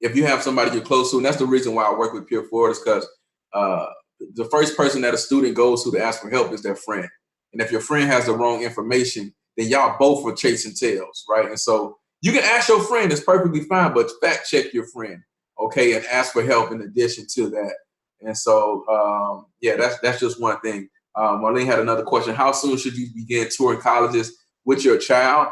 if you have somebody you're close to, and that's the reason why I work with Pure Florida, is because the first person that a student goes to ask for help is their friend. And if your friend has the wrong information, then y'all both are chasing tails, right? And so you can ask your friend, it's perfectly fine, but fact check your friend, okay, and ask for help in addition to that. And so, that's just one thing. Marlene had another question. How soon should you begin touring colleges with your child?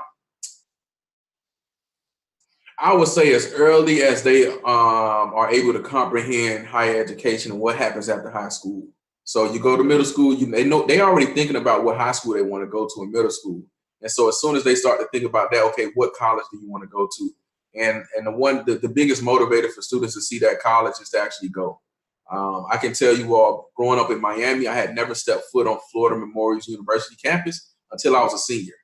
I would say as early as they are able to comprehend higher education and what happens after high school. So you go to middle school, they already thinking about what high school they want to go to in middle school. And so as soon as they start to think about that, okay, what college do you want to go to? And the biggest motivator for students to see that college is to actually go. I can tell you all, growing up in Miami, I had never stepped foot on Florida Memorial University campus until I was a senior,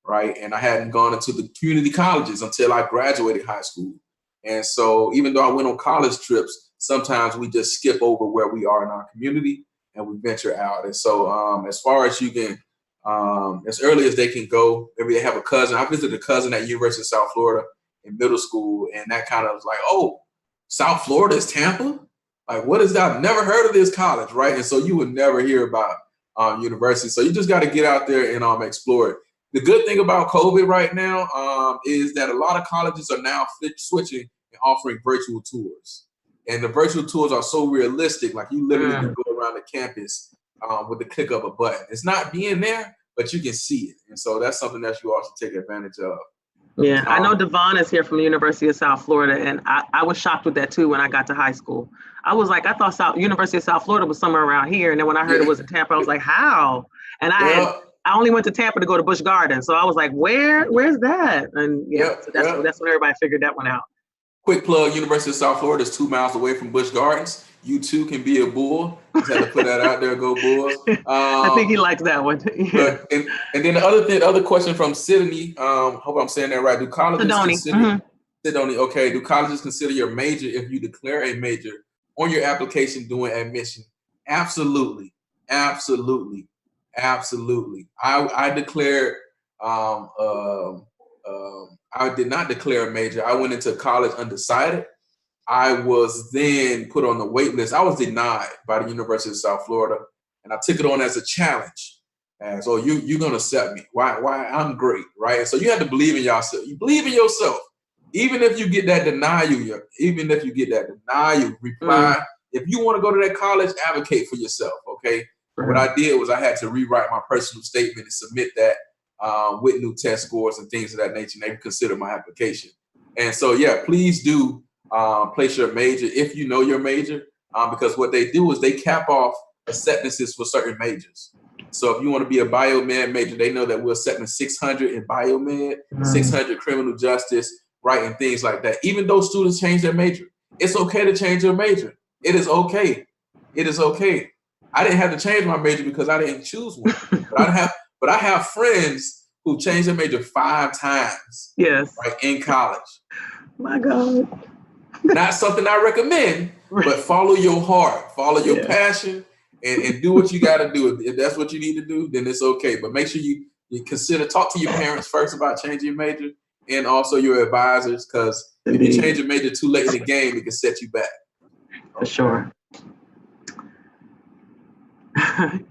right? And I hadn't gone into the community colleges until I graduated high school. And so even though I went on college trips, sometimes we just skip over where we are in our community and we venture out. And so as far as you can, as early as they can go, maybe they have a cousin. I visited a cousin at University of South Florida in middle school, and that kind of was like, oh, South Florida is Tampa? Like, what is that? I've never heard of this college, right? And so you would never hear about university. So you just got to get out there and explore it. The good thing about COVID right now is that a lot of colleges are now switching and offering virtual tours. And the virtual tours are so realistic, like you literally can go around the campus with the click of a button. It's not being there, but you can see it. And so that's something that you also take advantage of. Yeah, I know Devon is here from the University of South Florida, and I was shocked with that too when I got to high school. I was like, I thought University of South Florida was somewhere around here, and then when I heard it was in Tampa, I was like, how? And I only went to Tampa to go to Busch Gardens, so I was like, where's that? And so that's when everybody figured that one out. Quick plug: University of South Florida is 2 miles away from Busch Gardens, You too can be a bull. Just had to put that out there. Go Bulls. I think he likes that one. Yeah. But and then the other question from Sydney. Hope I'm saying that right. Do colleges consider Sidoni? Okay. Do colleges consider your major if you declare a major on your application during admission? Absolutely. Absolutely. Absolutely. I declared. I did not declare a major. I went into college undecided. I was then put on the wait list. I was denied by the University of South Florida, and I took it on as a challenge. And so you're gonna accept me. Why I'm great, right? And so you have to believe in yourself. You believe in yourself, even if you get that denial. Reply. If you want to go to that college, advocate for yourself. Okay. What I did was I had to rewrite my personal statement and submit that with new test scores and things of that nature. And they consider my application. And so yeah, please do. Place your major if you know your major, because what they do is they cap off acceptances for certain majors. So if you want to be a biomed major, they know that we're accepting 600 in biomed, 600 criminal justice, right, and things like that. Even though students change their major, it's okay to change your major. It is okay. It is okay. I didn't have to change my major because I didn't choose one, but I have friends who changed their major 5 times. Yes. Right, in college. My God. Not something I recommend, but follow your heart, follow your passion, and do what you got to do. If that's what you need to do, then it's okay. But make sure you consider, talk to your parents first about changing your major, and also your advisors, because if you change your major too late in the game, it can set you back. For sure.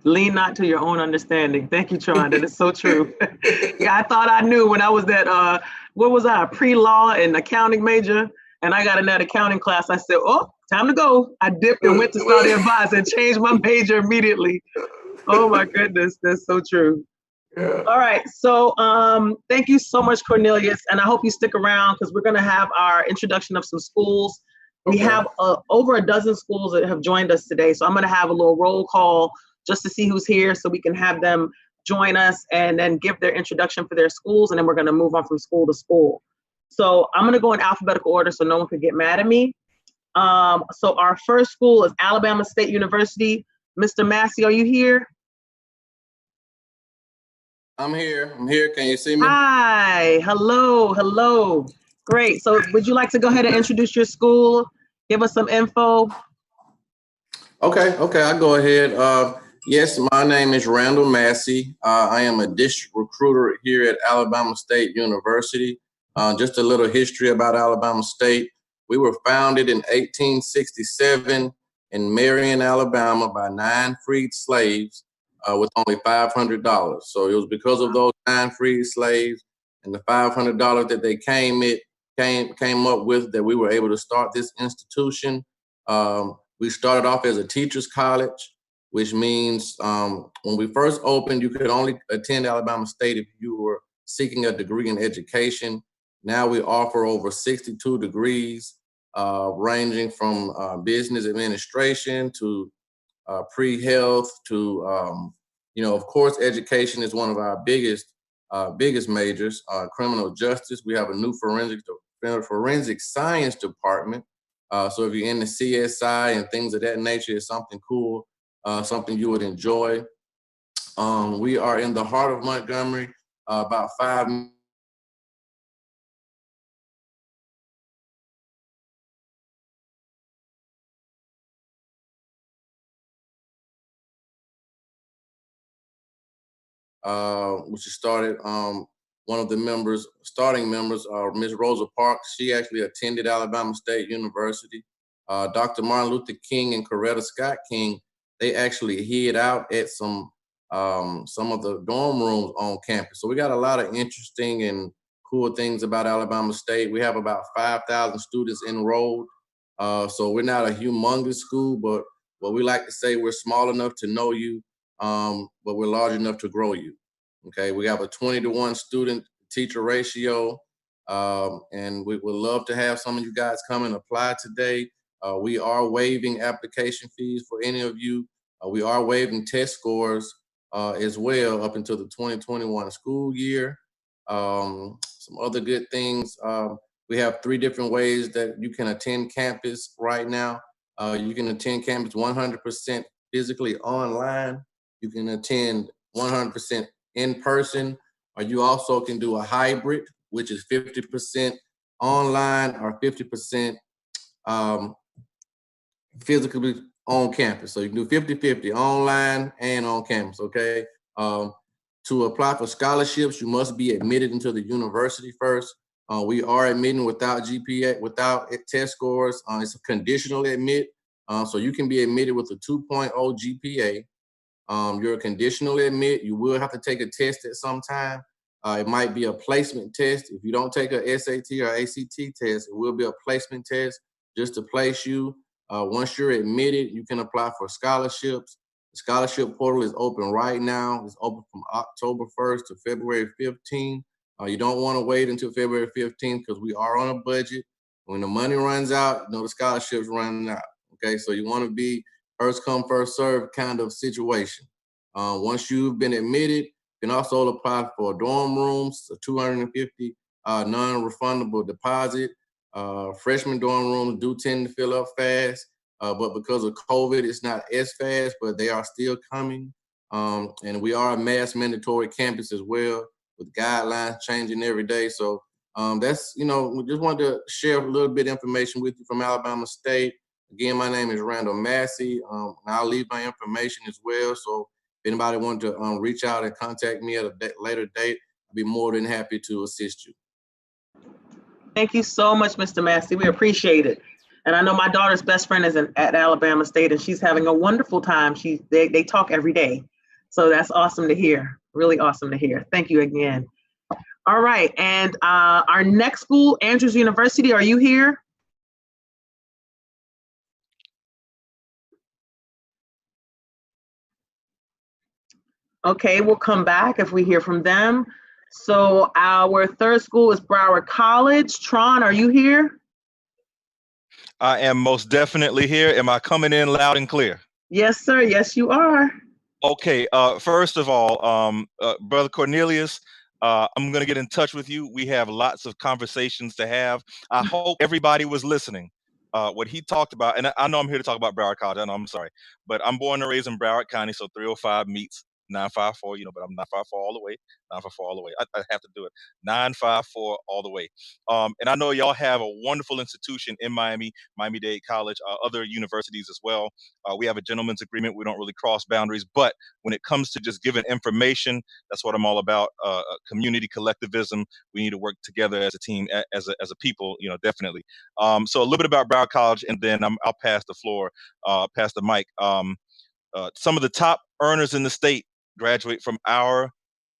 Lean not to your own understanding. Thank you, Tron. That is so true. Yeah, I thought I knew when I was that, what was I, a pre-law and accounting major? And I got in that accounting class. I said, oh, time to go. I dipped and went to study advice and changed my major immediately. Oh my goodness, that's so true. Yeah. All right, so thank you so much, Cornelius. And I hope you stick around because we're gonna have our introduction of some schools. We have over a dozen schools that have joined us today. So I'm gonna have a little roll call just to see who's here so we can have them join us and then give their introduction for their schools. And then we're gonna move on from school to school. So I'm going to go in alphabetical order so no one could get mad at me. So our first school is Alabama State University. Mr. Massey, are you here? I'm here. Can you see me? Hi. Hello. Great. So would you like to go ahead and introduce your school? Give us some info. Okay, I'll go ahead. Yes, my name is Randall Massey. I am a district recruiter here at Alabama State University. Just a little history about Alabama State. We were founded in 1867 in Marion, Alabama by 9 freed slaves with only $500. So it was because of those 9 freed slaves and the $500 that they came up with that we were able to start this institution. We started off as a teacher's college, which means when we first opened, you could only attend Alabama State if you were seeking a degree in education. Now we offer over 62 degrees, ranging from business administration to pre-health to, of course, education is one of our biggest majors. Criminal justice. We have a new forensic science department. So if you're in the CSI and things of that nature, it's something cool, something you would enjoy. We are in the heart of Montgomery, about 5 which is started. One of the starting members, Ms. Rosa Parks, she actually attended Alabama State University. Dr. Martin Luther King and Coretta Scott King, they actually hid out at some of the dorm rooms on campus. So we got a lot of interesting and cool things about Alabama State. We have about 5,000 students enrolled. So we're not a humongous school, but what we like to say, we're small enough to know you, but we're large enough to grow you. Okay, we have a 20-to-1 student-teacher ratio, and we would love to have some of you guys come and apply today. We are waiving application fees for any of you. We are waiving test scores as well up until the 2021 school year. Some other good things. We have 3 different ways that you can attend campus right now. You can attend campus 100% physically online. You can attend 100% in person, or you also can do a hybrid, which is 50% online or 50% physically on campus. So you can do 50-50 online and on campus, okay? To apply for scholarships, you must be admitted into the university first. We are admitting without GPA, without test scores. It's a conditional admit. So you can be admitted with a 2.0 GPA. You're a conditional admit. You will have to take a test at some time. It might be a placement test. If you don't take a SAT or ACT test, it will be a placement test just to place you. Once you're admitted, you can apply for scholarships. The scholarship portal is open right now. It's open from October 1st to February 15th. You don't want to wait until February 15th because we are on a budget. When the money runs out, you know, the scholarships run out. Okay, so you want to be first come, first serve kind of situation. Once you've been admitted, you can also apply for dorm rooms, a $250 non-refundable deposit. Freshman dorm rooms do tend to fill up fast, but because of COVID, it's not as fast, but they are still coming. And we are a mass mandatory campus as well, with guidelines changing every day. So that's, you know, we just wanted to share a little bit of information with you from Alabama State. Again, my name is Randall Massey. And I'll leave my information as well. So if anybody wants to reach out and contact me at a later date, I'd be more than happy to assist you. Thank you so much, Mr. Massey. We appreciate it. And I know my daughter's best friend is at Alabama State, and she's having a wonderful time. They talk every day. So that's awesome to hear. Really awesome to hear. Thank you again. All right. And our next school, Andrews University, are you here? Okay, we'll come back if we hear from them. So our third school is Broward College. Tron, are you here? I am most definitely here. Am I coming in loud and clear? Yes, sir. Yes, you are. Okay. First of all, Brother Cornelius, I'm going to get in touch with you. We have lots of conversations to have. I hope everybody was listening. What he talked about, and I know I'm here to talk about Broward College. I know, I'm sorry, but I'm born and raised in Broward County, so 305 meets 954, you know, but I'm 954 all the way, 954 all the way. I have to do it. 954 all the way. And I know y'all have a wonderful institution in Miami-Dade College, other universities as well. We have a gentleman's agreement. We don't really cross boundaries, but when it comes to just giving information, that's what I'm all about. Community collectivism. We need to work together as a team, as a people, you know, definitely. So a little bit about Broward College, and then I'll pass the floor, pass the mic. Some of the top earners in the state graduate from our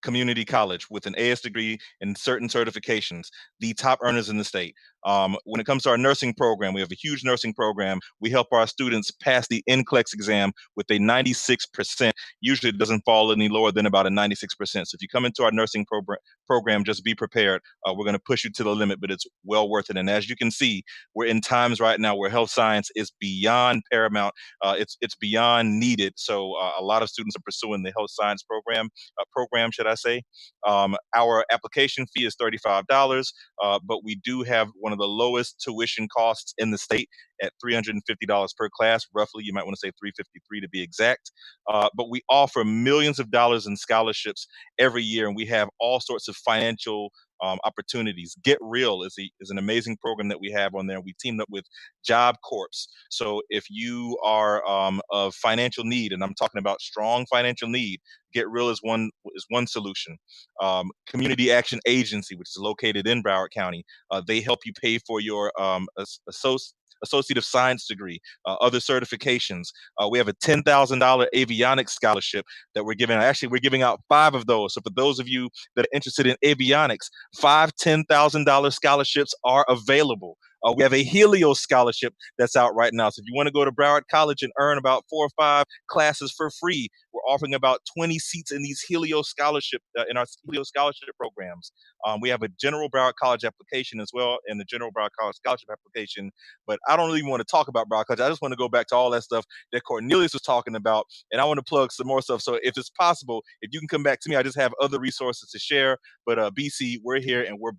community college with an AS degree and certain certifications, the top earners in the state. When it comes to our nursing program, we have a huge nursing program. We help our students pass the NCLEX exam with a 96%. Usually it doesn't fall any lower than about a 96%. So if you come into our nursing program, just be prepared. We're going to push you to the limit, but it's well worth it. And as you can see, we're in times right now where health science is beyond paramount. It's beyond needed. So a lot of students are pursuing the health science program, should I say. Our application fee is $35, but we do have one of the lowest tuition costs in the state at $350 per class, roughly. You might want to say $353 to be exact. But we offer millions of dollars in scholarships every year, and we have all sorts of financial opportunities. Get Real is an amazing program that we have on there. We teamed up with Job Corps. So if you are of financial need, and I'm talking about strong financial need, Get Real is one solution. Community Action Agency, which is located in Broward County, they help you pay for your Associate of Science degree, other certifications. We have a $10,000 avionics scholarship that we're giving. Actually, we're giving out 5 of those. So for those of you that are interested in avionics, 5 $10,000 scholarships are available. We have a Helios scholarship that's out right now. So if you want to go to Broward College and earn about 4 or 5 classes for free, We're offering about 20 seats in these Helio scholarship, in our Helio scholarship programs. We have a general Broward College application as well, and the general Broward College scholarship application. But I don't really want to talk about Broward College. I just want to go back to all that stuff that Cornelius was talking about, and I want to plug some more stuff. So if it's possible, if you can come back to me, I just have other resources to share. But BC, we're here, and we're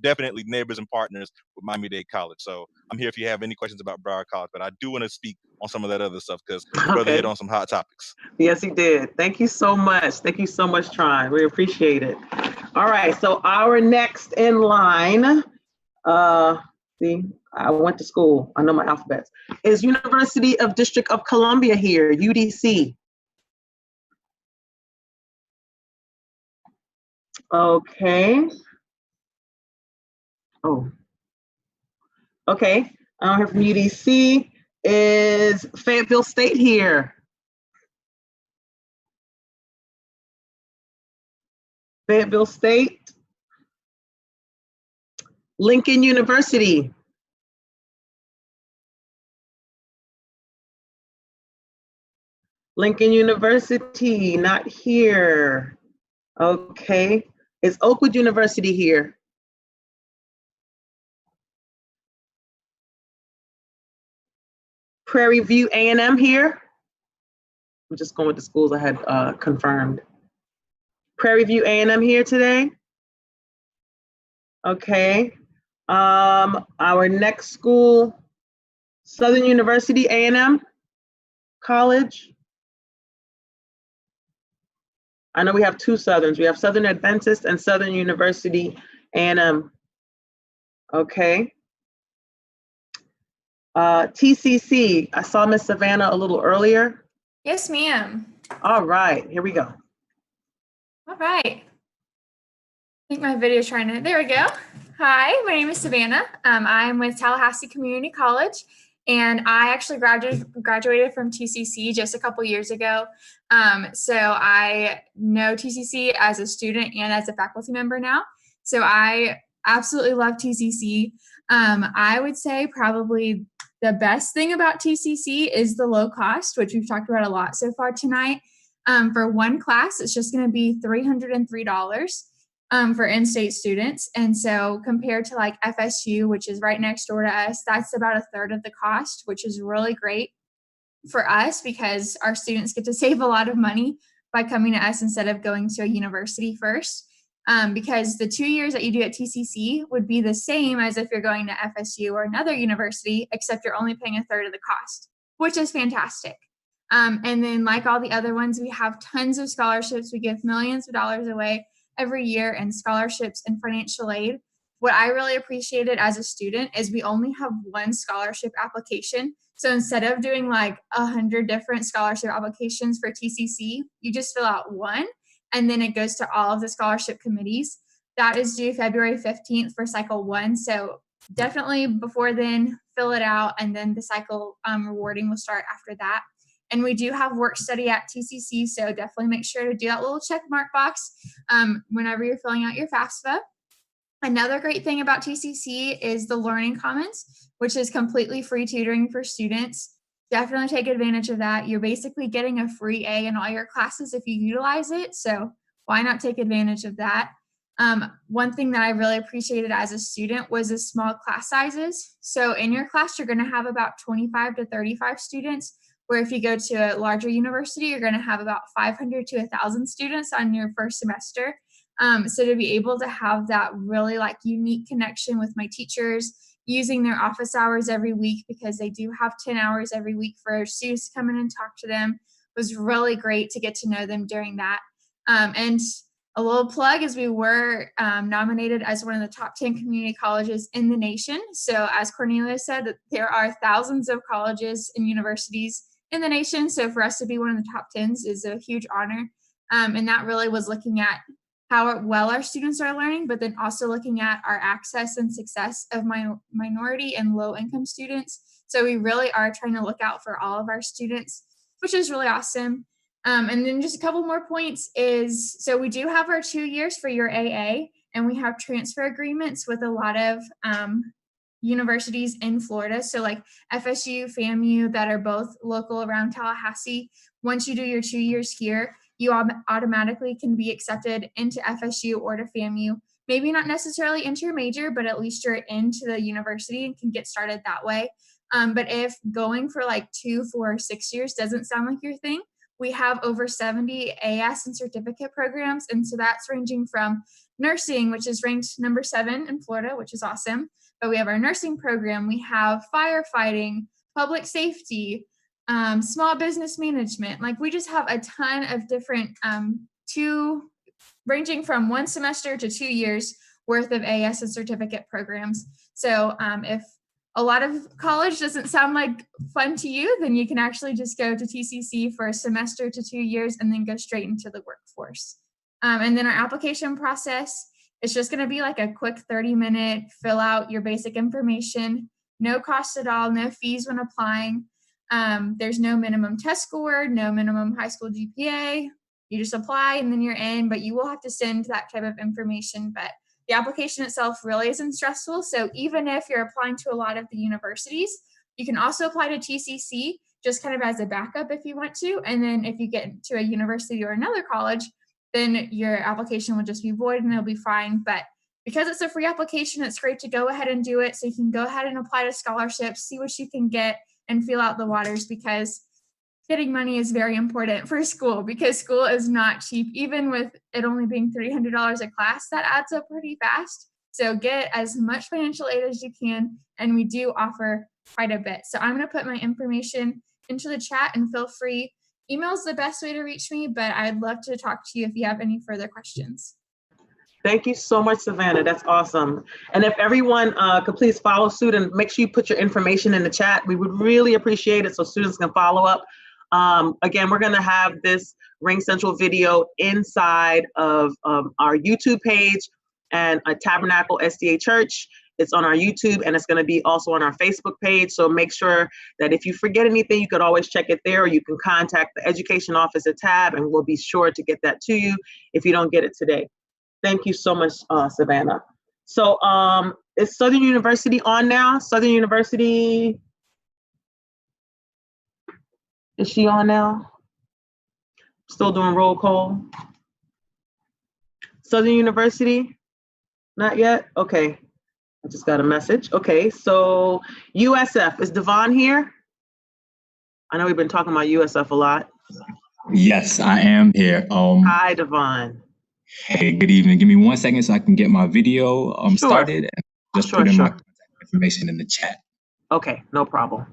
definitely neighbors and partners with Miami-Dade College. So I'm here if you have any questions about Broward College. But I do want to speak on some of that other stuff because brother hit on some hot topics. Yes, he did. Thank you so much. Thank you so much, Tron. We appreciate it. All right, so our next in line, see, I went to school. I know my alphabets. Is University of District of Columbia here, UDC. Okay. Oh. Okay. I don't hear from UDC. Is Fayetteville State here? Fayetteville State. Lincoln University. Lincoln University, not here. Okay. Is Oakwood University here? Prairie View A&M here? I'm just going with the schools I had confirmed. Prairie View A&M here today? Okay. Our next school, Southern University A&M College. I know we have two Southerns. We have Southern Adventist and Southern University A&M. Okay. TCC, I saw Miss Savannah a little earlier. Yes, ma'am. All right, here we go. All right. I think my video is trying to, there we go. Hi, my name is Savannah. I'm with Tallahassee Community College, and I actually graduated from TCC just a couple years ago. So I know TCC as a student and as a faculty member now. So I absolutely love TCC. I would say probably the best thing about TCC is the low cost, which we've talked about a lot so far tonight. For one class, it's just going to be $303 for in-state students. And so compared to like FSU, which is right next door to us, that's about a third of the cost, which is really great for us because our students get to save a lot of money by coming to us instead of going to a university first. Because the 2 years that you do at TCC would be the same as if you're going to FSU or another university, except you're only paying a third of the cost, which is fantastic. And then like all the other ones, we have tons of scholarships. We give millions of dollars away every year in scholarships and financial aid. What I really appreciated as a student is we only have one scholarship application. So instead of doing like 100 different scholarship applications for TCC, you just fill out one. And then it goes to all of the scholarship committees. That is due February 15th for cycle 1. So definitely before then, fill it out. And then the cycle rewarding will start after that. And we do have work study at TCC. So definitely make sure to do that little check mark box whenever you're filling out your FAFSA. Another great thing about TCC is the Learning Commons, which is completely free tutoring for students. Definitely take advantage of that. You're basically getting a free A in all your classes if you utilize it. So why not take advantage of that? One thing that I really appreciated as a student was the small class sizes. So in your class, you're going to have about 25 to 35 students, where if you go to a larger university, you're going to have about 500 to 1,000 students on your first semester. So to be able to have that really like unique connection with my teachers, using their office hours every week because they do have 10 hours every week for students to come in and talk to them, was really great to get to know them during that. And a little plug is we were nominated as one of the top 10 community colleges in the nation. So as Cornelia said, that there are thousands of colleges and universities in the nation. So for us to be one of the top 10s is a huge honor. And that really was looking at how well our students are learning, but then also looking at our access and success of minority and low-income students. So we really are trying to look out for all of our students, which is really awesome. And then just a couple more points is, so we do have our 2 years for your AA, and we have transfer agreements with a lot of universities in Florida. So like FSU, FAMU, that are both local around Tallahassee. Once you do your 2 years here, you automatically can be accepted into FSU or to FAMU. Maybe not necessarily into your major, but at least you're into the university and can get started that way. But if going for like 2, 4, 6 years doesn't sound like your thing, we have over 70 AS and certificate programs. And so that's ranging from nursing, which is ranked number 7 in Florida, which is awesome. But we have our nursing program, we have firefighting, public safety, small business management. Like we just have a ton of different ranging from 1 semester to 2 years worth of AS and certificate programs. So if a lot of college doesn't sound like fun to you, then you can actually just go to TCC for a semester to 2 years and then go straight into the workforce. And then our application process, it's just going to be like a quick 30-minute fill out your basic information, no cost at all, no fees when applying. There's no minimum test score, no minimum high school GPA. You just apply and then you're in, but you will have to send that type of information. But the application itself really isn't stressful. So even if you're applying to a lot of the universities, you can also apply to TCC just kind of as a backup if you want to. And then if you get to a university or another college, then your application will just be void and it'll be fine. But because it's a free application, it's great to go ahead and do it. So you can go ahead and apply to scholarships, see what you can get, and feel out the waters, because getting money is very important for school, because school is not cheap. Even with it only being $300 a class, that adds up pretty fast. So get as much financial aid as you can, and we do offer quite a bit. So I'm going to put my information into the chat, and feel free. Email is the best way to reach me, but I'd love to talk to you if you have any further questions. Thank you so much, Savannah. That's awesome. And if everyone could please follow suit and make sure you put your information in the chat, we would really appreciate it so students can follow up. Again, we're going to have this Ring Central video inside of our YouTube page and a Tabernacle SDA Church. It's on our YouTube, and it's going to be also on our Facebook page. So make sure that if you forget anything, you could always check it there, or you can contact the education office at TAB, and we'll be sure to get that to you if you don't get it today. Thank you so much, Savannah. So is Southern University on now? Southern University, is she on now? Still doing roll call? Southern University, not yet? Okay, I just got a message. Okay, so USF, is Devon here? I know we've been talking about USF a lot. Yes, I am here. Hi, Devon. Hey, good evening. Give me 1 second so I can get my video started, and just put in my contact information in the chat. Okay, no problem.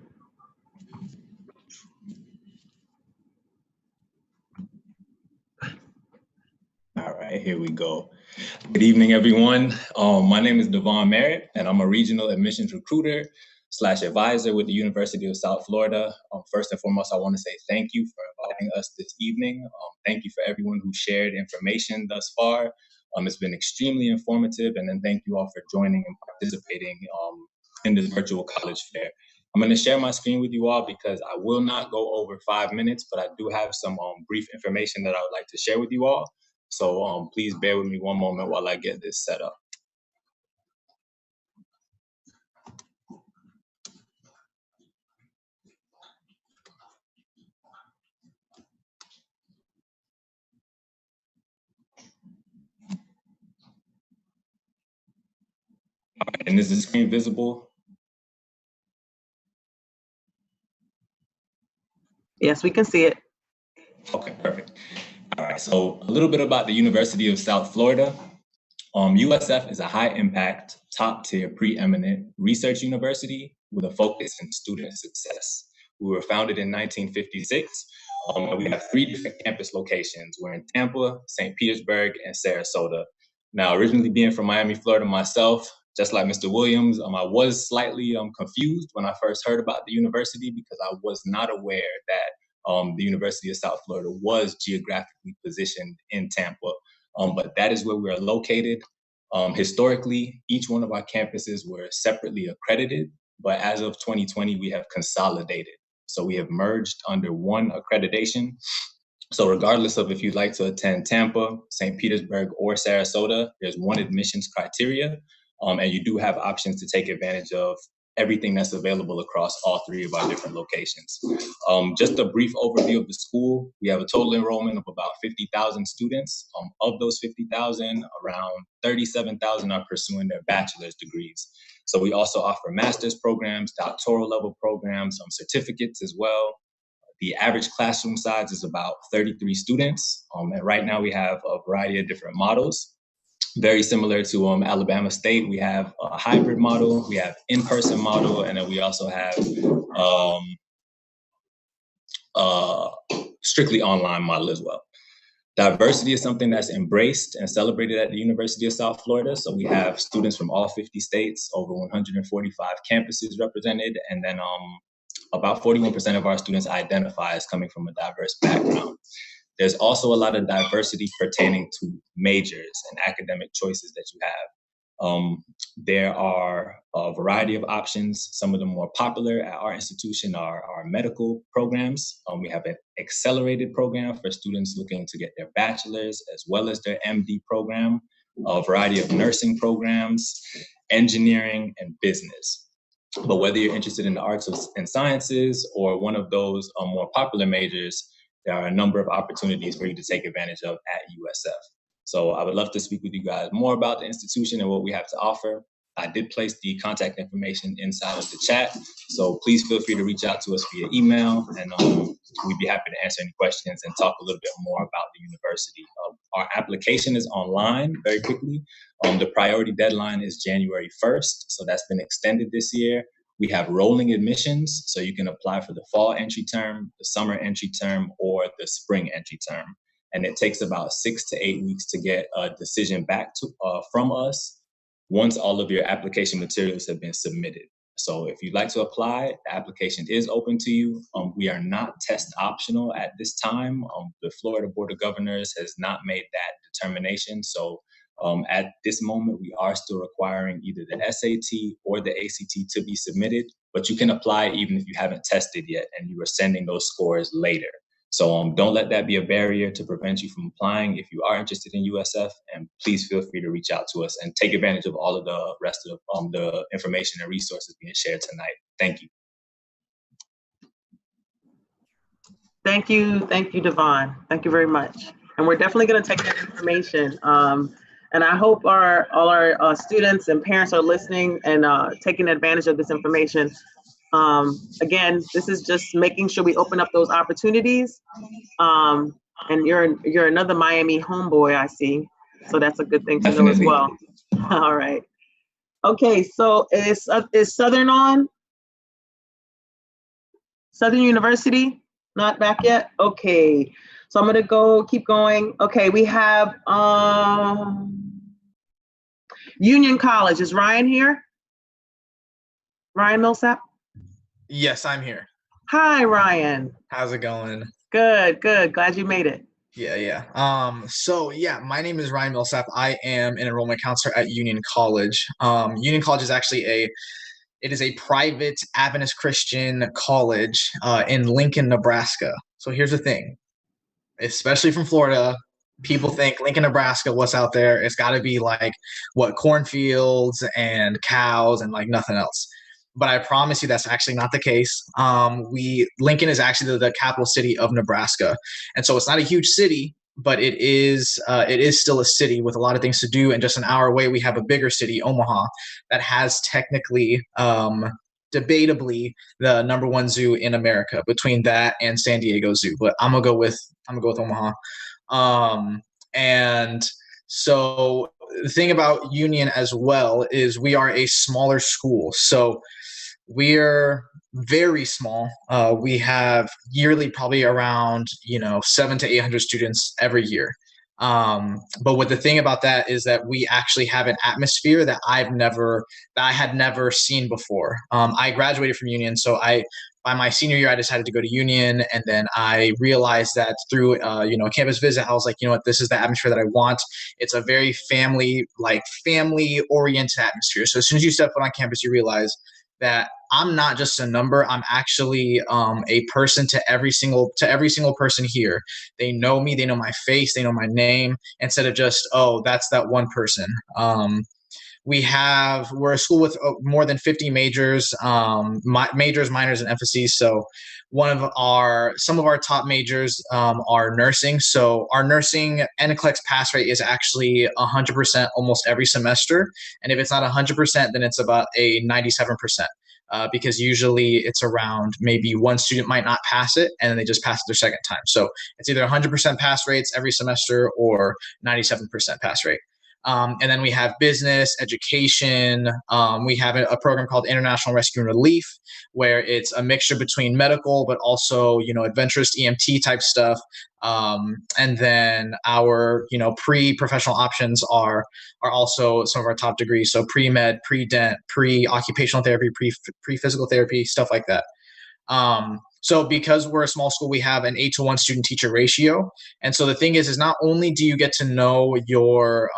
All right, here we go. Good evening, everyone. My name is Devon Merritt, and I'm a regional admissions recruiter / advisor with the University of South Florida. First and foremost, I want to say thank you for inviting us this evening. Thank you for everyone who shared information thus far. It's been extremely informative, and then thank you all for joining and participating in this virtual college fair. I'm going to share my screen with you all because I will not go over 5 minutes, but I do have some brief information that I would like to share with you all. So please bear with me one moment while I get this set up. And is the screen visible? Yes, we can see it. Okay, perfect. All right, so a little bit about the University of South Florida. USF is a high-impact, top-tier, preeminent research university with a focus in student success. We were founded in 1956. And we have 3 different campus locations. We're in Tampa, St. Petersburg, and Sarasota. Now, originally being from Miami, Florida myself, just like Mr. Williams, I was slightly confused when I first heard about the university because I was not aware that the University of South Florida was geographically positioned in Tampa. But that is where we're located. Historically, each one of our campuses were separately accredited, but as of 2020, we have consolidated. So we have merged under one accreditation. So regardless of if you'd like to attend Tampa, St. Petersburg, or Sarasota, there's one admissions criteria. And you do have options to take advantage of everything that's available across all three of our different locations. Just a brief overview of the school. We have a total enrollment of about 50,000 students. Of those 50,000, around 37,000 are pursuing their bachelor's degrees. So we also offer master's programs, doctoral level programs, certificates as well. The average classroom size is about 33 students. And right now we have a variety of different models. Very similar to Alabama State, we have a hybrid model, we have in-person model, and then we also have strictly online model as well. Diversity is something that's embraced and celebrated at the University of South Florida. So we have students from all 50 states, over 145 campuses represented, and then about 41% of our students identify as coming from a diverse background. There's also a lot of diversity pertaining to majors and academic choices that you have. There are a variety of options. Some of the more popular at our institution are our medical programs. We have an accelerated program for students looking to get their bachelor's as well as their MD program, a variety of nursing programs, engineering, and business. But whether you're interested in the arts and sciences or one of those more popular majors, there are a number of opportunities for you to take advantage of at USF. So I would love to speak with you guys more about the institution and what we have to offer. I did place the contact information inside of the chat, so please feel free to reach out to us via email, and we'd be happy to answer any questions and talk a little bit more about the university. Our application is online very quickly. The priority deadline is January 1st, so that's been extended this year. We have rolling admissions, so you can apply for the fall entry term, the summer entry term, or the spring entry term. And it takes about 6 to 8 weeks to get a decision back from us once all of your application materials have been submitted. So if you'd like to apply, the application is open to you. We are not test optional at this time. The Florida Board of Governors has not made that determination. So at this moment, we are still requiring either the SAT or the ACT to be submitted, but you can apply even if you haven't tested yet and you are sending those scores later. So don't let that be a barrier to prevent you from applying if you are interested in USF, and please feel free to reach out to us and take advantage of all of the rest of the information and resources being shared tonight. Thank you. Thank you, Devon. Thank you very much. And we're definitely going to take that information. And I hope all our students and parents are listening and taking advantage of this information. Again, this is just making sure we open up those opportunities. And you're another Miami homeboy, I see. So that's a good thing to know as well. All right. Okay, so is Southern on? Southern University? Not back yet? Okay. So I'm gonna keep going. Okay, we have Union College. Is Ryan here? Ryan Millsap? Yes, I'm here. Hi, Ryan. How's it going? Good. Glad you made it. Yeah. My name is Ryan Millsap. I am an enrollment counselor at Union College. Union College is actually a private Adventist Christian college in Lincoln, Nebraska. So here's the thing, especially from Florida, people think Lincoln, Nebraska, what's out there? It's got to be like cornfields and cows and like nothing else. But I promise you that's actually not the case. Lincoln is actually the capital city of Nebraska. And so it's not a huge city, but it is still a city with a lot of things to do. And just an hour away, we have a bigger city, Omaha, that has technically, debatably, the #1 zoo in America between that and San Diego Zoo. But I'm gonna go with Omaha. And so the thing about Union as well is we are a smaller school. So we're very small. We have yearly probably around 700 to 800 students every year. But what the thing about that is that we actually have an atmosphere that I had never seen before. I graduated from Union, so by my senior year, I decided to go to Union, and then I realized that through a campus visit, I was like, you know what, this is the atmosphere that I want. It's a very family-oriented atmosphere. So as soon as you step foot on campus, you realize that I'm not just a number. I'm actually a person to every single person here. They know me. They know my face. They know my name. Instead of just, oh, that's that one person. we're a school with more than 50 majors, majors, minors, and emphases. So some of our top majors are nursing. So our nursing NCLEX pass rate is actually 100% almost every semester. And if it's not 100%, then it's about a 97%. Because usually it's around maybe one student might not pass it and then they just pass it their second time. So it's either 100% pass rates every semester or 97% pass rate. And then we have business, education. We have a program called International Rescue and Relief, where it's a mixture between medical, but also, Adventist EMT type stuff. And then our, pre-professional options are also some of our top degrees. So pre-med, pre-dent, pre-occupational therapy, pre-physical therapy, stuff like that. So because we're a small school, we have an 8-to-1 student teacher ratio. And so the thing is not only do you get to know your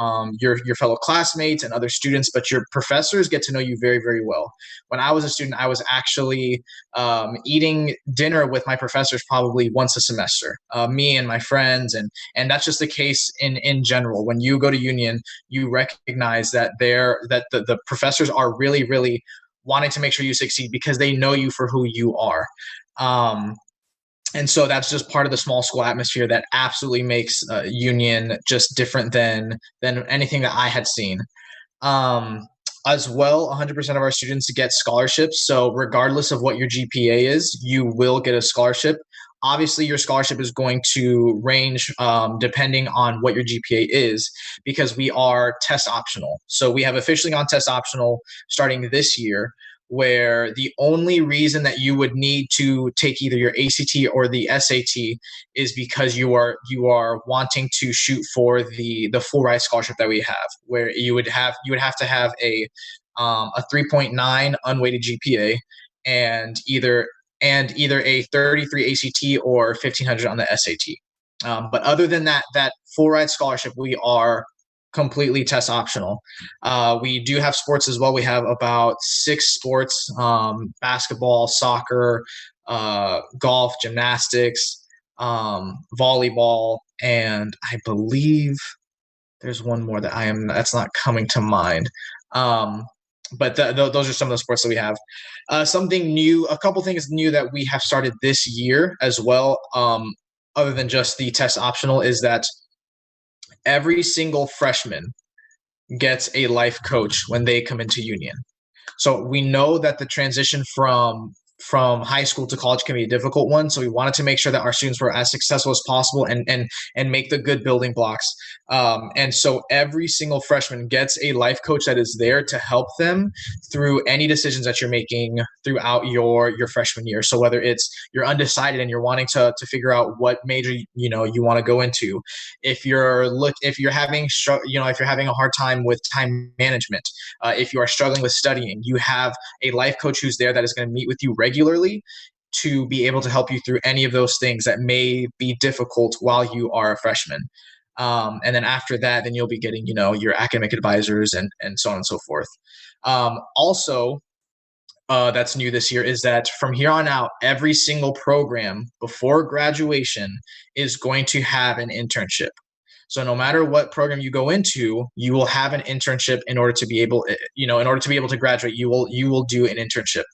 fellow classmates and other students, but your professors get to know you very, very well. When I was a student, I was actually eating dinner with my professors probably once a semester, me and my friends. And that's just the case in general. When you go to Union, you recognize that the professors are really, really wanting to make sure you succeed because they know you for who you are. And so that's just part of the small school atmosphere that absolutely makes Union just different than anything that I had seen. As well, 100% of our students get scholarships. So regardless of what your GPA is, you will get a scholarship. Obviously, your scholarship is going to range depending on what your GPA is, because we are test optional. So we have officially gone test optional starting this year, where the only reason that you would need to take either your ACT or the SAT is because you are wanting to shoot for the full ride scholarship that we have, where you would have to have a 3.9 unweighted GPA and either a 33 ACT or 1500 on the SAT. But other than that full ride scholarship, we are completely test optional. We do have sports as well. We have about 6 sports: basketball, soccer, golf, gymnastics, volleyball, and I believe there's one more that's not coming to mind. But those are some of the sports that we have. Something new, a couple things new that we have started this year as well, other than just the test optional, is that every single freshman gets a life coach when they come into Union. So we know that the transition from high school to college can be a difficult one. So we wanted to make sure that our students were as successful as possible and make the good building blocks. And so every single freshman gets a life coach that is there to help them through any decisions that you're making throughout your freshman year. So whether it's you're undecided and you're wanting to figure out what major you want to go into, if you're having a hard time with time management, if you are struggling with studying, you have a life coach who's there that is going to meet with you regularly to be able to help you through any of those things that may be difficult while you are a freshman. And then after that, then you'll be getting, your academic advisors and so on and so forth. Also, that's new this year is that from here on out, every single program before graduation is going to have an internship. So no matter what program you go into, you will have an internship in order to be able, to graduate, you will do an internship.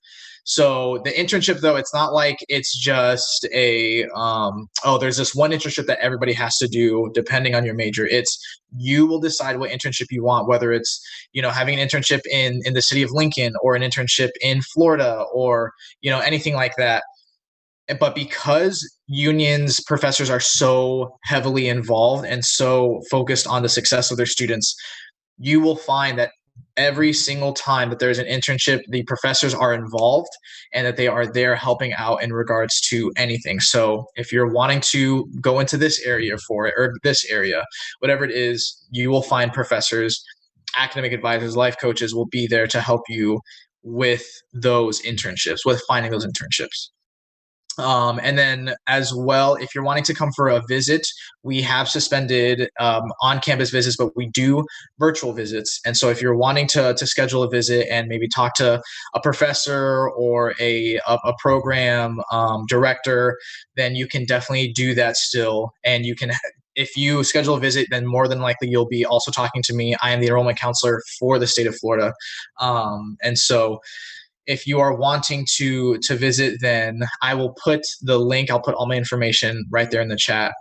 So the internship, though, it's not like it's just there's this one internship that everybody has to do depending on your major. It's you will decide what internship you want, whether it's, having an internship in the city of Lincoln or an internship in Florida or, anything like that. But because Union's professors are so heavily involved and so focused on the success of their students, you will find that every single time that there's an internship, the professors are involved and that they are there helping out in regards to anything. So if you're wanting to go into this area for it or this area, whatever it is, you will find professors, academic advisors, life coaches will be there to help you with those internships, with finding those internships. And then as well, if you're wanting to come for a visit, we have suspended on-campus visits, but we do virtual visits. And so if you're wanting to schedule a visit and maybe talk to a professor or a program director, then you can definitely do that still. And you can if you schedule a visit, then more than likely you'll be also talking to me. I am the enrollment counselor for the state of Florida. And so if you are wanting to visit, then I will put the link. I'll put all my information right there in the chat.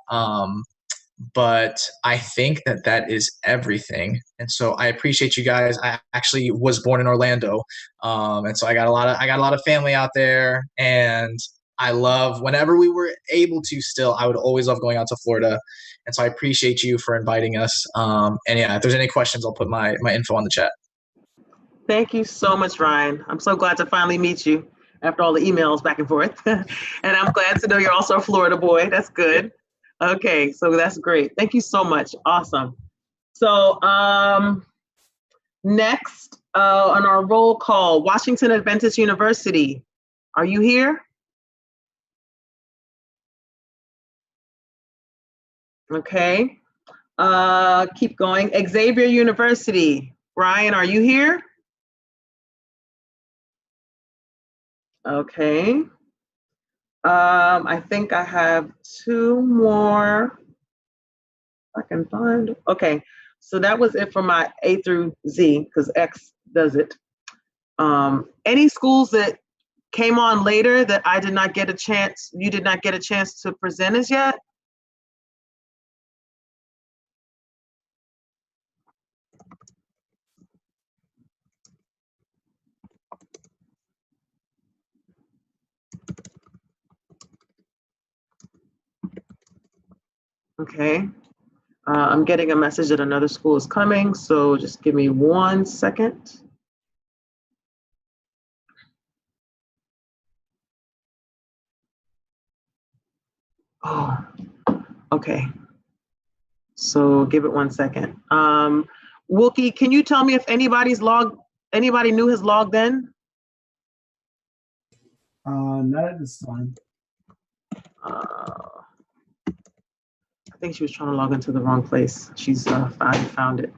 But I think that is everything. And so I appreciate you guys. I actually was born in Orlando. And so I got a lot of family out there, and I love, whenever we were able to still, I would always love going out to Florida. And so I appreciate you for inviting us. And yeah, if there's any questions, I'll put my info on the chat. Thank you so much, Ryan. I'm so glad to finally meet you after all the emails back and forth. And I'm glad to know you're also a Florida boy. That's good. Okay, so that's great. Thank you so much. Awesome. So next on our roll call, Washington Adventist University. Are you here? Okay. Keep going. Xavier University. Ryan, are you here? Okay. I think I have two more I can find. Okay, so that was it for my A through Z, because X does it. Any schools that came on later that I did not get a chance, you did not get a chance to present as yet? Okay. I'm getting a message that another school is coming, so just give me 1 second. Oh, okay. So give it 1 second. Wookie, can you tell me if anybody new has logged in? Not at this time. I think she was trying to log into the wrong place. She's found it.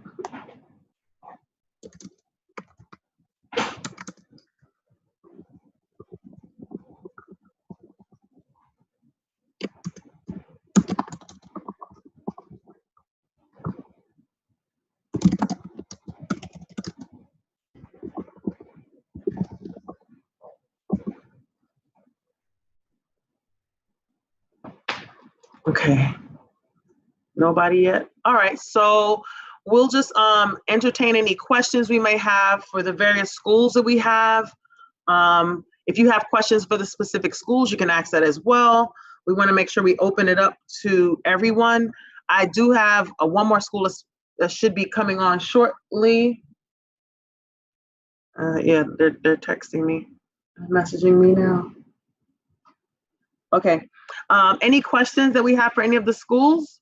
Okay. Nobody yet? All right, so we'll just entertain any questions we may have for the various schools that we have. If you have questions for the specific schools, you can ask that as well. We want to make sure we open it up to everyone. I do have one more school that should be coming on shortly. Yeah, they're texting me, messaging me now. Okay, any questions that we have for any of the schools?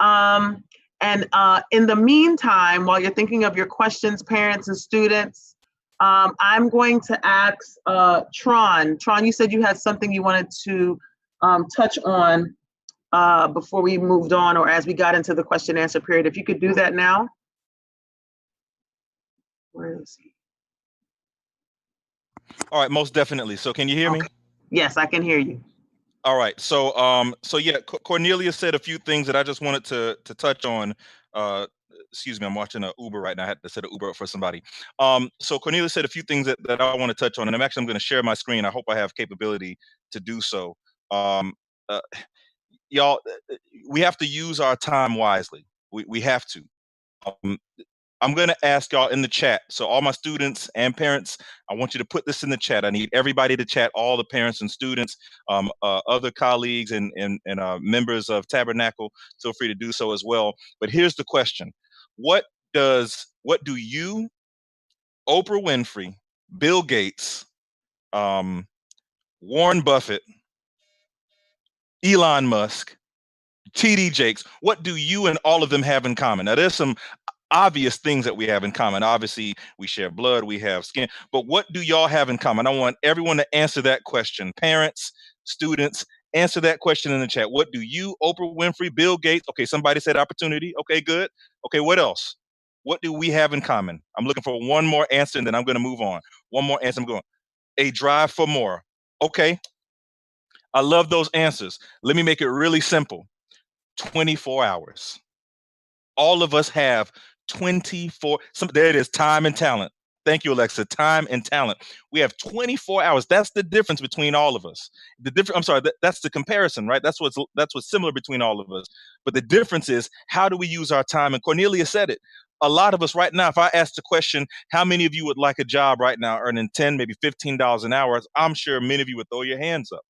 And in the meantime, while you're thinking of your questions, parents and students, I'm going to ask Tron. Tron, you said you had something you wanted to touch on before we moved on, or as we got into the question answer period. If you could do that now. Where is he? All right, most definitely. So can you hear me? Yes, I can hear you. All right. So yeah, Cornelia said a few things that I just wanted to touch on. Excuse me, I'm watching an Uber right now. I had to set an Uber up for somebody. So Cornelia said a few things that I want to touch on, and I'm going to share my screen. I hope I have capability to do so. Y'all, we have to use our time wisely. We have to. I'm going to ask y'all in the chat. So all my students and parents, I want you to put this in the chat. I need everybody to chat, all the parents and students, other colleagues and members of Tabernacle. Feel free to do so as well. But here's the question. What do you, Oprah Winfrey, Bill Gates, Warren Buffett, Elon Musk, T.D. Jakes, what do you and all of them have in common? Now, there's some obvious things that we have in common. Obviously, we share blood, we have skin, but what do y'all have in common? I want everyone to answer that question. Parents, students, answer that question in the chat. What do you, Oprah Winfrey, Bill Gates? Okay, somebody said opportunity. Okay, good. Okay, what else? What do we have in common? I'm looking for one more answer and then I'm going to move on. One more answer. I'm going. A drive for more. Okay. I love those answers. Let me make it really simple. 24 hours. All of us have 24. There it is, time and talent. Thank you, Alexa. Time and talent. We have 24 hours. That's the difference between all of us. That's the comparison, right? That's what's similar between all of us. But the difference is, how do we use our time? And Cornelia said it. A lot of us right now, if I asked the question, how many of you would like a job right now earning $10, maybe $15 an hour, I'm sure many of you would throw your hands up.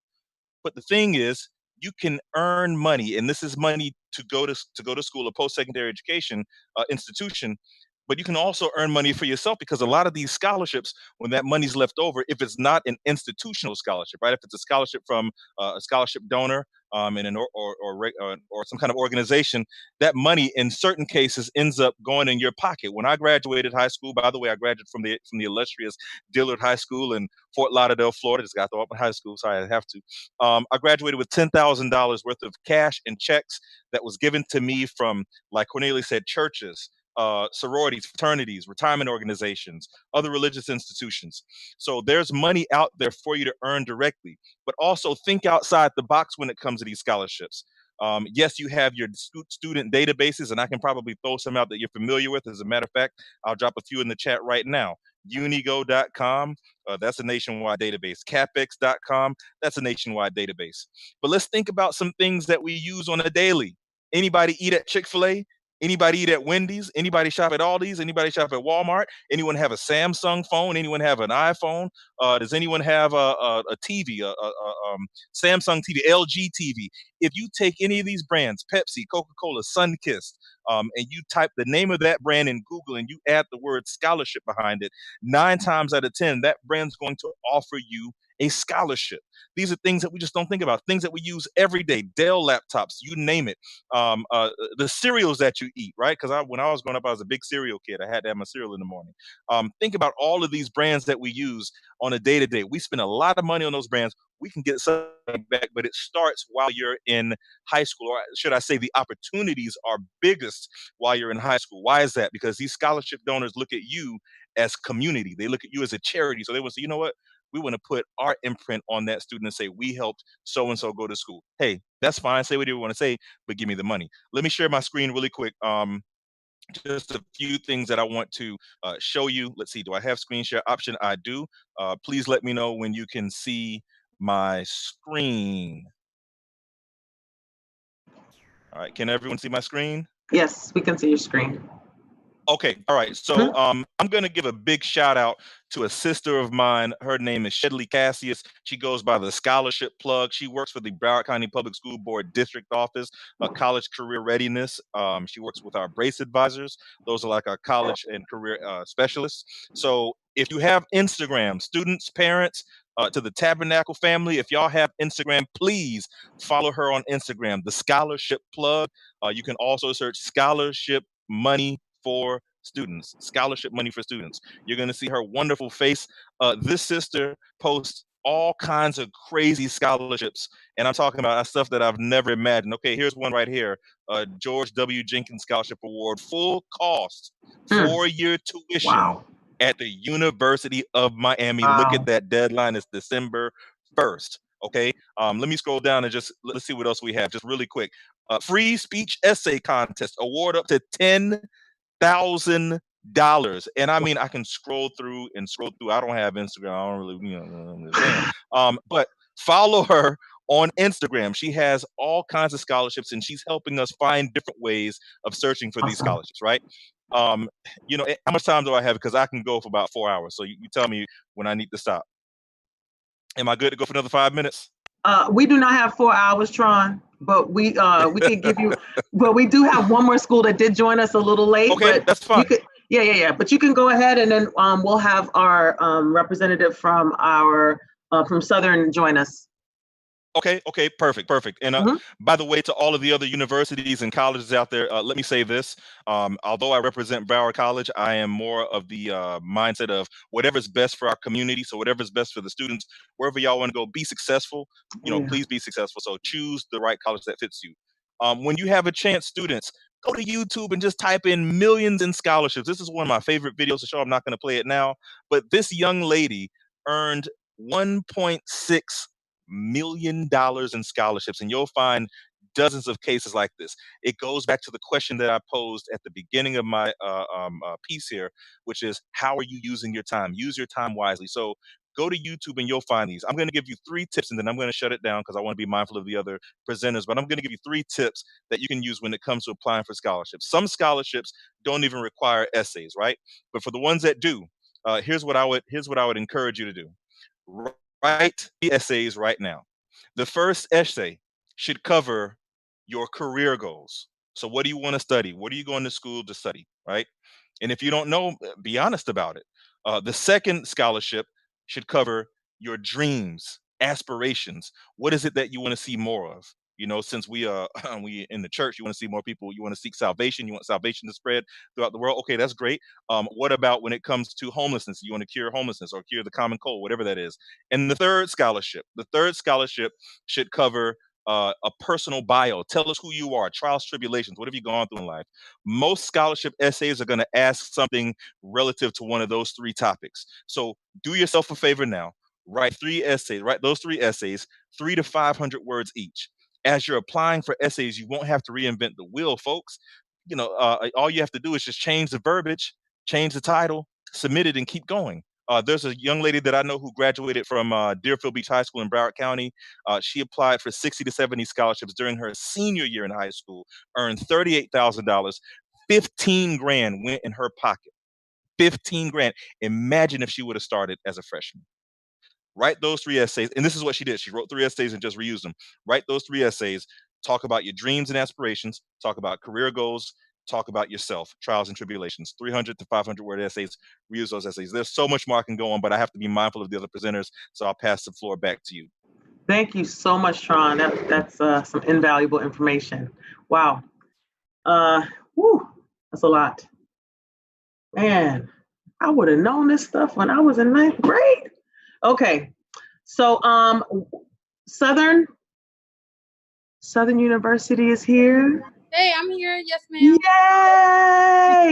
But the thing is, you can earn money, and this is money to go to school, a post-secondary education institution. But you can also earn money for yourself, because a lot of these scholarships, when that money's left over, if it's not an institutional scholarship, right? If it's a scholarship from a scholarship donor in an or some kind of organization, that money in certain cases ends up going in your pocket. When I graduated high school, by the way, I graduated from the illustrious Dillard High School in Fort Lauderdale, Florida. Just got to open high school, sorry, I have to. I graduated with $10,000 worth of cash and checks that was given to me from, like Cornelia said, churches, sororities, fraternities, retirement organizations, other religious institutions. So there's money out there for you to earn directly, but also think outside the box when it comes to these scholarships. Yes, you have your student databases, and I can probably throw some out that you're familiar with. As a matter of fact, I'll drop a few in the chat right now. Unigo.com, that's a nationwide database. Capex.com, that's a nationwide database. But let's think about some things that we use on a daily. Anybody eat at Chick-fil-A? Anybody eat at Wendy's? Anybody shop at Aldi's? Anybody shop at Walmart? Anyone have a Samsung phone? Anyone have an iPhone? Does anyone have a TV, Samsung TV, LG TV? If you take any of these brands, Pepsi, Coca-Cola, Sunkist, and you type the name of that brand in Google and you add the word scholarship behind it, 9 times out of 10, that brand's going to offer you a scholarship. These are things that we just don't think about, things that we use every day, Dell laptops, you name it. The cereals that you eat, right? Because when I was growing up, I was a big cereal kid. I had to have my cereal in the morning. Think about all of these brands that we use on a day-to-day. We spend a lot of money on those brands. We can get something back, but it starts while you're in high school, or should I say the opportunities are biggest while you're in high school. Why is that? Because these scholarship donors look at you as community. They look at you as a charity. So they will say, you know what? We want to put our imprint on that student and say, we helped so-and-so go to school. Hey, that's fine. Say what you want to say, but give me the money. Let me share my screen really quick. Just a few things that I want to show you. Let's see, do I have screen share option? I do. Please let me know when you can see my screen. All right, can everyone see my screen? Yes, we can see your screen. Okay, all right. So I'm going to give a big shout out to a sister of mine. Her name is Shedley Cassius. She goes by the Scholarship Plug. She works for the Broward County Public School Board District Office, College Career Readiness. She works with our BRACE advisors. Those are like our college and career specialists. So if you have Instagram, students, parents, to the Tabernacle family, if y'all have Instagram, please follow her on Instagram, the Scholarship Plug. You can also search Scholarship Money for Students, Scholarship Money for Students. You're going to see her wonderful face. This sister posts all kinds of crazy scholarships, and I'm talking about stuff that I've never imagined. Okay, here's one right here, George W. Jenkins Scholarship Award, full cost, 4-year tuition at the University of Miami. Look at that deadline, it's December 1st. Okay, let me scroll down and just let's see what else we have just really quick. Free speech essay contest, award up to $10,000. And I mean, I can scroll through. I don't have Instagram. I don't really, but follow her on Instagram. She has all kinds of scholarships, and she's helping us find different ways of searching for these scholarships, right? How much time do I have? Because I can go for about 4 hours. So you tell me when I need to stop. Am I good to go for another 5 minutes? We do not have 4 hours, Tron, but we can give you. But we do have one more school that did join us a little late. Okay, but that's fine. Yeah. But you can go ahead, and then we'll have our representative from Southern join us. Okay, perfect. And by the way, to all of the other universities and colleges out there, let me say this. Although I represent Broward College, I am more of the mindset of whatever's best for our community. So whatever's best for the students, wherever y'all want to go, be successful. Please be successful. So choose the right college that fits you. When you have a chance, students, go to YouTube and just type in millions in scholarships. This is one of my favorite videos to show. I'm not going to play it now, but this young lady earned $1.6 million in scholarships, and you'll find dozens of cases like this. It goes back to the question that I posed at the beginning of my piece here, which is, how are you using your time? Use your time wisely. So go to YouTube and you'll find these. I'm going to give you 3 tips, and then I'm going to shut it down because I want to be mindful of the other presenters. But I'm going to give you 3 tips that you can use when it comes to applying for scholarships. Some scholarships don't even require essays, right? But for the ones that do, here's what I would encourage you to do. Write the essays right now. The first essay should cover your career goals. So what do you want to study? What are you going to school to study, right? And if you don't know, be honest about it. The second scholarship should cover your dreams, aspirations. What is it that you want to see more of? You know, since we we in the church, you want to see more people, you want to seek salvation, you want salvation to spread throughout the world. Okay, that's great. What about when it comes to homelessness? You want to cure homelessness or cure the common cold, whatever that is. And the third scholarship should cover a personal bio. Tell us who you are, trials, tribulations, what have you gone through in life? Most scholarship essays are going to ask something relative to one of those 3 topics. So do yourself a favor now. Write those 3 essays, 300 to 500 words each. As you're applying for essays, you won't have to reinvent the wheel, folks. You know, all you have to do is just change the verbiage, change the title, submit it, and keep going. There's a young lady that I know who graduated from Deerfield Beach High School in Broward County. She applied for 60 to 70 scholarships during her senior year in high school, earned $38,000, 15 grand went in her pocket. 15 grand. Imagine if she would have started as a freshman. Write those 3 essays. And this is what she did. She wrote 3 essays and just reused them. Write those 3 essays. Talk about your dreams and aspirations. Talk about career goals. Talk about yourself, trials and tribulations. 300 to 500 word essays. Reuse those essays. There's so much more I can go on, but I have to be mindful of the other presenters. So I'll pass the floor back to you. Thank you so much, Tron. That's some invaluable information. Wow. That's a lot. Man, I would have known this stuff when I was in 9th grade. Okay, so Southern University is here. Hey, I'm here. Yes, ma'am.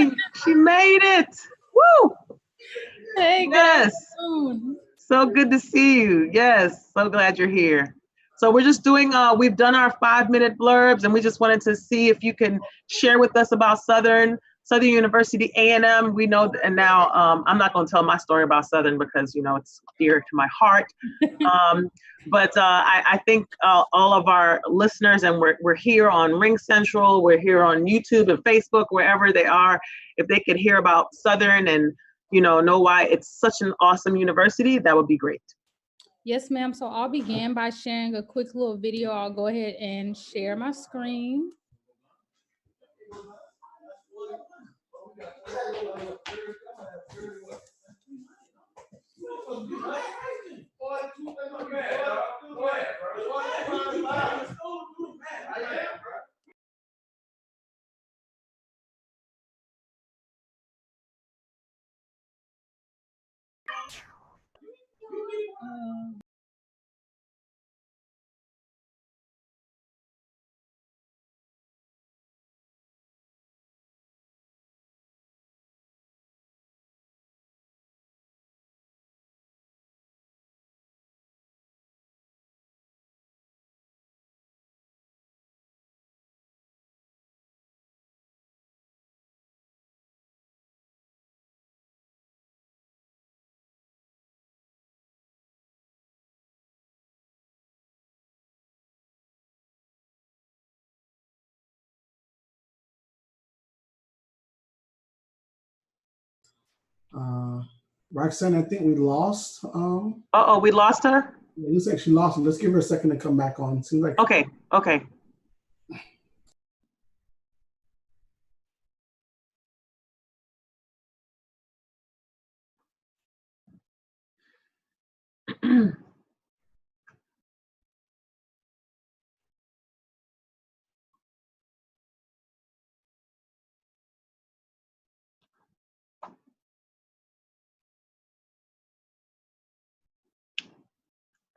Yay! She made it. Woo! Hey, yes. Good so good to see you. Yes, so glad you're here. So we're just doing, we've done our 5-minute blurbs, and we just wanted to see if you can share with us about Southern University, A&M. We know, and now I'm not going to tell my story about Southern because, you know, it's dear to my heart. But I think all of our listeners, and we're here on Ring Central, we're here on YouTube and Facebook, wherever they are, if they could hear about Southern and, you know why it's such an awesome university, that would be great. Yes, ma'am. So I'll begin by sharing a quick little video. I'll go ahead and share my screen. Roxanne, I think we lost. We lost her? Yeah, it looks like she lost her. Let's give her a second to come back on. Seems like Okay.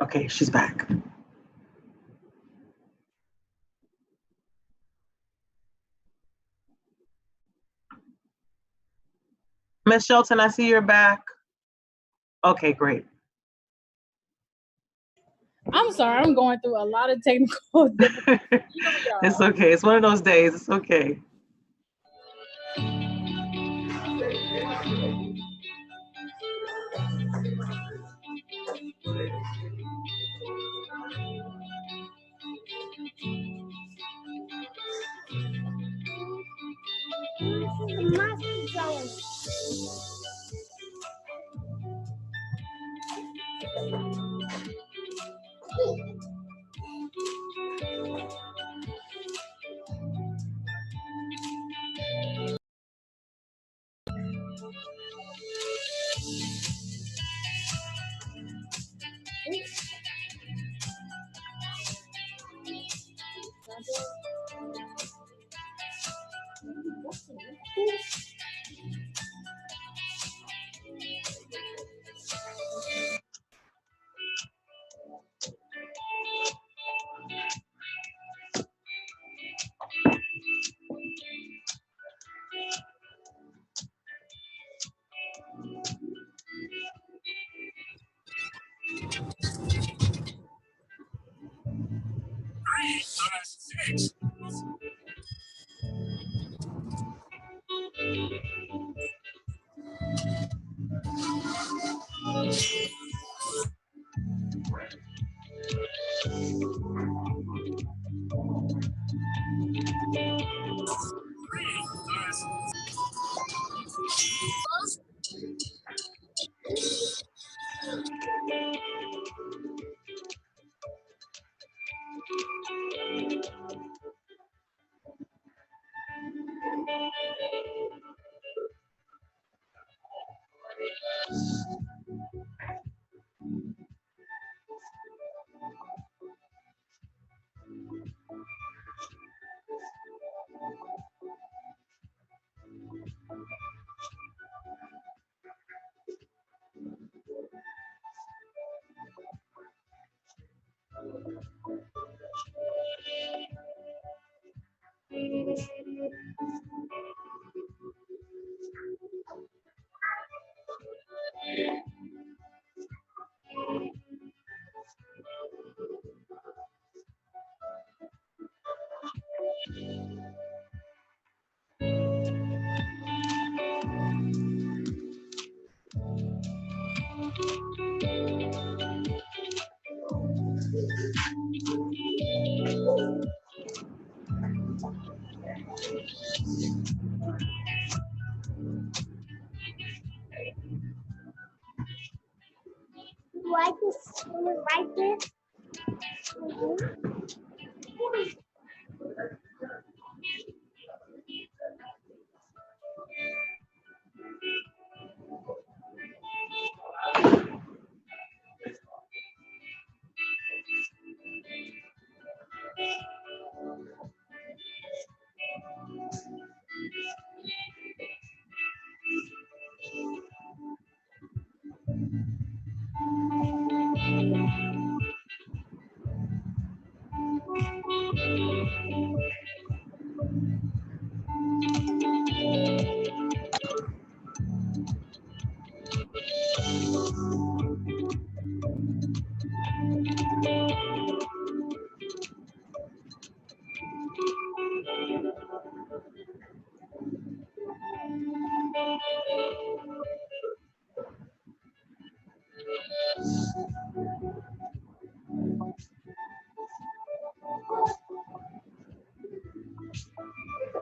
Okay, she's back. Miss Shelton, I see you're back. Okay, great. I'm sorry, I'm going through a lot of technical difficulties. It's okay. It's one of those days. It's okay.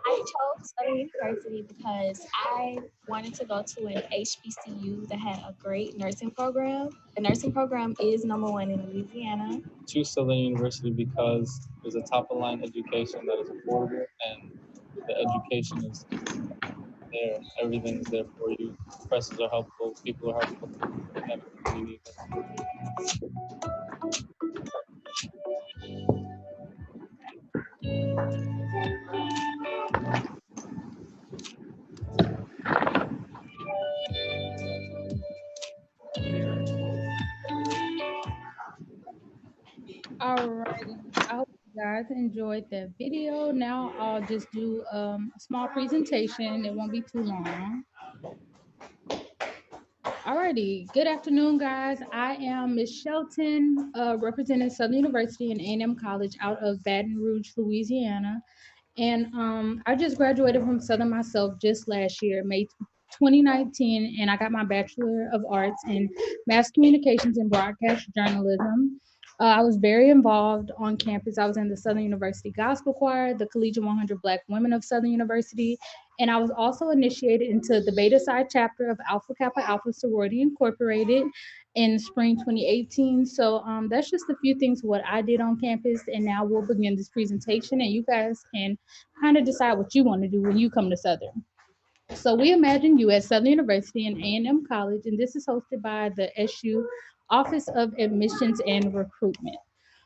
I chose Southern University because I wanted to go to an HBCU that had a great nursing program. The nursing program is #1 in Louisiana. Choose Southern University because there's a top-of-line education that is affordable, and the education is there. Everything is there for you. Professors are helpful. People are helpful. Everything you need. Alrighty, I hope you guys enjoyed that video. Now I'll just do a small presentation. It won't be too long. Alrighty, good afternoon, guys. I am Miss Shelton, representing Southern University and A&M College out of Baton Rouge, Louisiana. And I just graduated from Southern myself just last year, May 2019, and I got my Bachelor of Arts in Mass Communications and Broadcast Journalism. I was very involved on campus. I was in the Southern University Gospel Choir, the Collegiate 100 Black Women of Southern University, and I was also initiated into the Beta Psi chapter of Alpha Kappa Alpha Sorority Incorporated in spring 2018. So that's just a few things what I did on campus, and now we'll begin this presentation, and you guys can kind of decide what you want to do when you come to Southern. So we imagine you at Southern University and A&M College, and this is hosted by the SU Office of Admissions and Recruitment.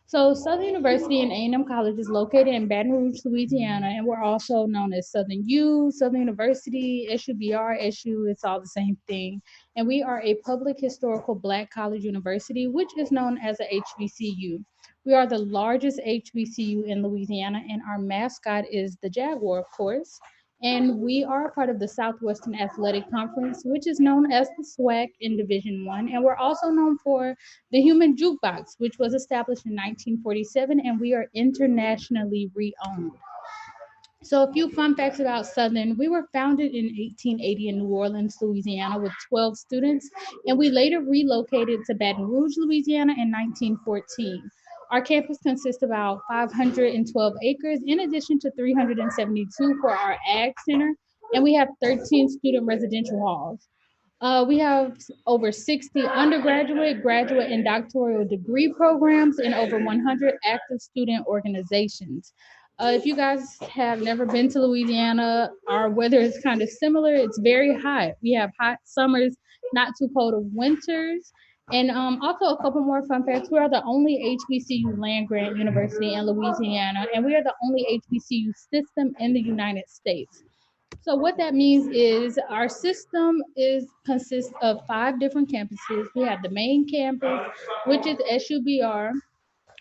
So Southern University and A&M College is located in Baton Rouge, Louisiana, and we're also known as Southern U, Southern University, SUBR, SU, it's all the same thing. And we are a public historical Black college university, which is known as a HBCU. We are the largest HBCU in Louisiana, and our mascot is the Jaguar, of course. And we are a part of the Southwestern Athletic Conference, which is known as the SWAC in Division I. And we're also known for the Human Jukebox, which was established in 1947, and we are internationally re-owned. So a few fun facts about Southern. We were founded in 1880 in New Orleans, Louisiana with 12 students, and we later relocated to Baton Rouge, Louisiana in 1914. Our campus consists of about 512 acres in addition to 372 for our Ag Center, and we have 13 student residential halls. We have over 60 undergraduate, graduate, and doctoral degree programs and over 100 active student organizations. If you guys have never been to Louisiana, our weather is kind of similar. It's very hot. We have hot summers, not too cold of winters. And also a couple more fun facts. We are the only HBCU land grant university in Louisiana, and we are the only HBCU system in the United States. So what that means is our system consists of 5 different campuses. We have the main campus, which is SUBR.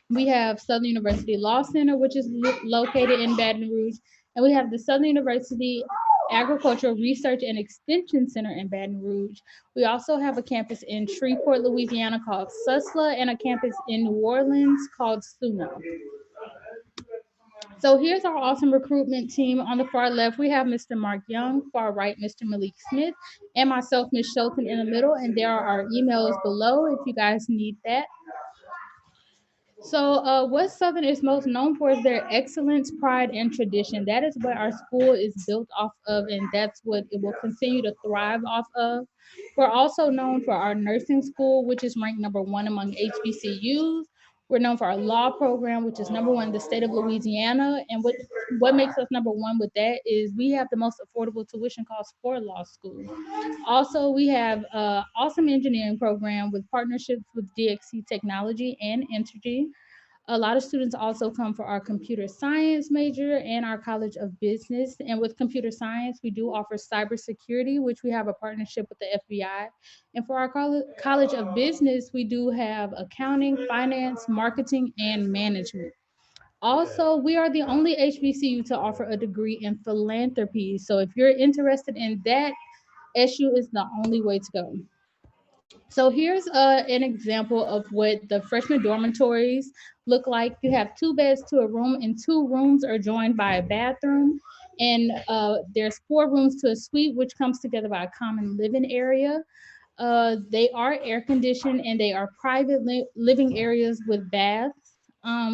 We have Southern University Law Center, which is located in Baton Rouge, and we have the Southern University Agricultural Research and Extension Center in Baton Rouge. We also have a campus in Shreveport, Louisiana called SUSLA, and a campus in New Orleans called SUNO. So here's our awesome recruitment team. On the far left, we have Mr. Mark Young, far right, Mr. Malik Smith, and myself, Ms. Shelton, in the middle, and there are our emails below if you guys need that. So what Southern is most known for is their excellence, pride, and tradition. That is what our school is built off of, and that's what it will continue to thrive off of. We're also known for our nursing school, which is ranked #1 among HBCUs. We're known for our law program, which is #1 in the state of Louisiana. And what makes us #1 with that is we have the most affordable tuition costs for law school. Also, we have an awesome engineering program with partnerships with DXC Technology and Entergy. A lot of students also come for our computer science major and our College of Business. And with computer science, we do offer cybersecurity, which we have a partnership with the FBI. And for our College of Business, we do have accounting, finance, marketing, and management. Also, we are the only HBCU to offer a degree in philanthropy. So if you're interested in that, SU is the only way to go. So here's an example of what the freshman dormitories look like. You have 2 beds to a room, and 2 rooms are joined by a bathroom. And there's 4 rooms to a suite, which comes together by a common living area. They are air conditioned, and they are private living areas with baths.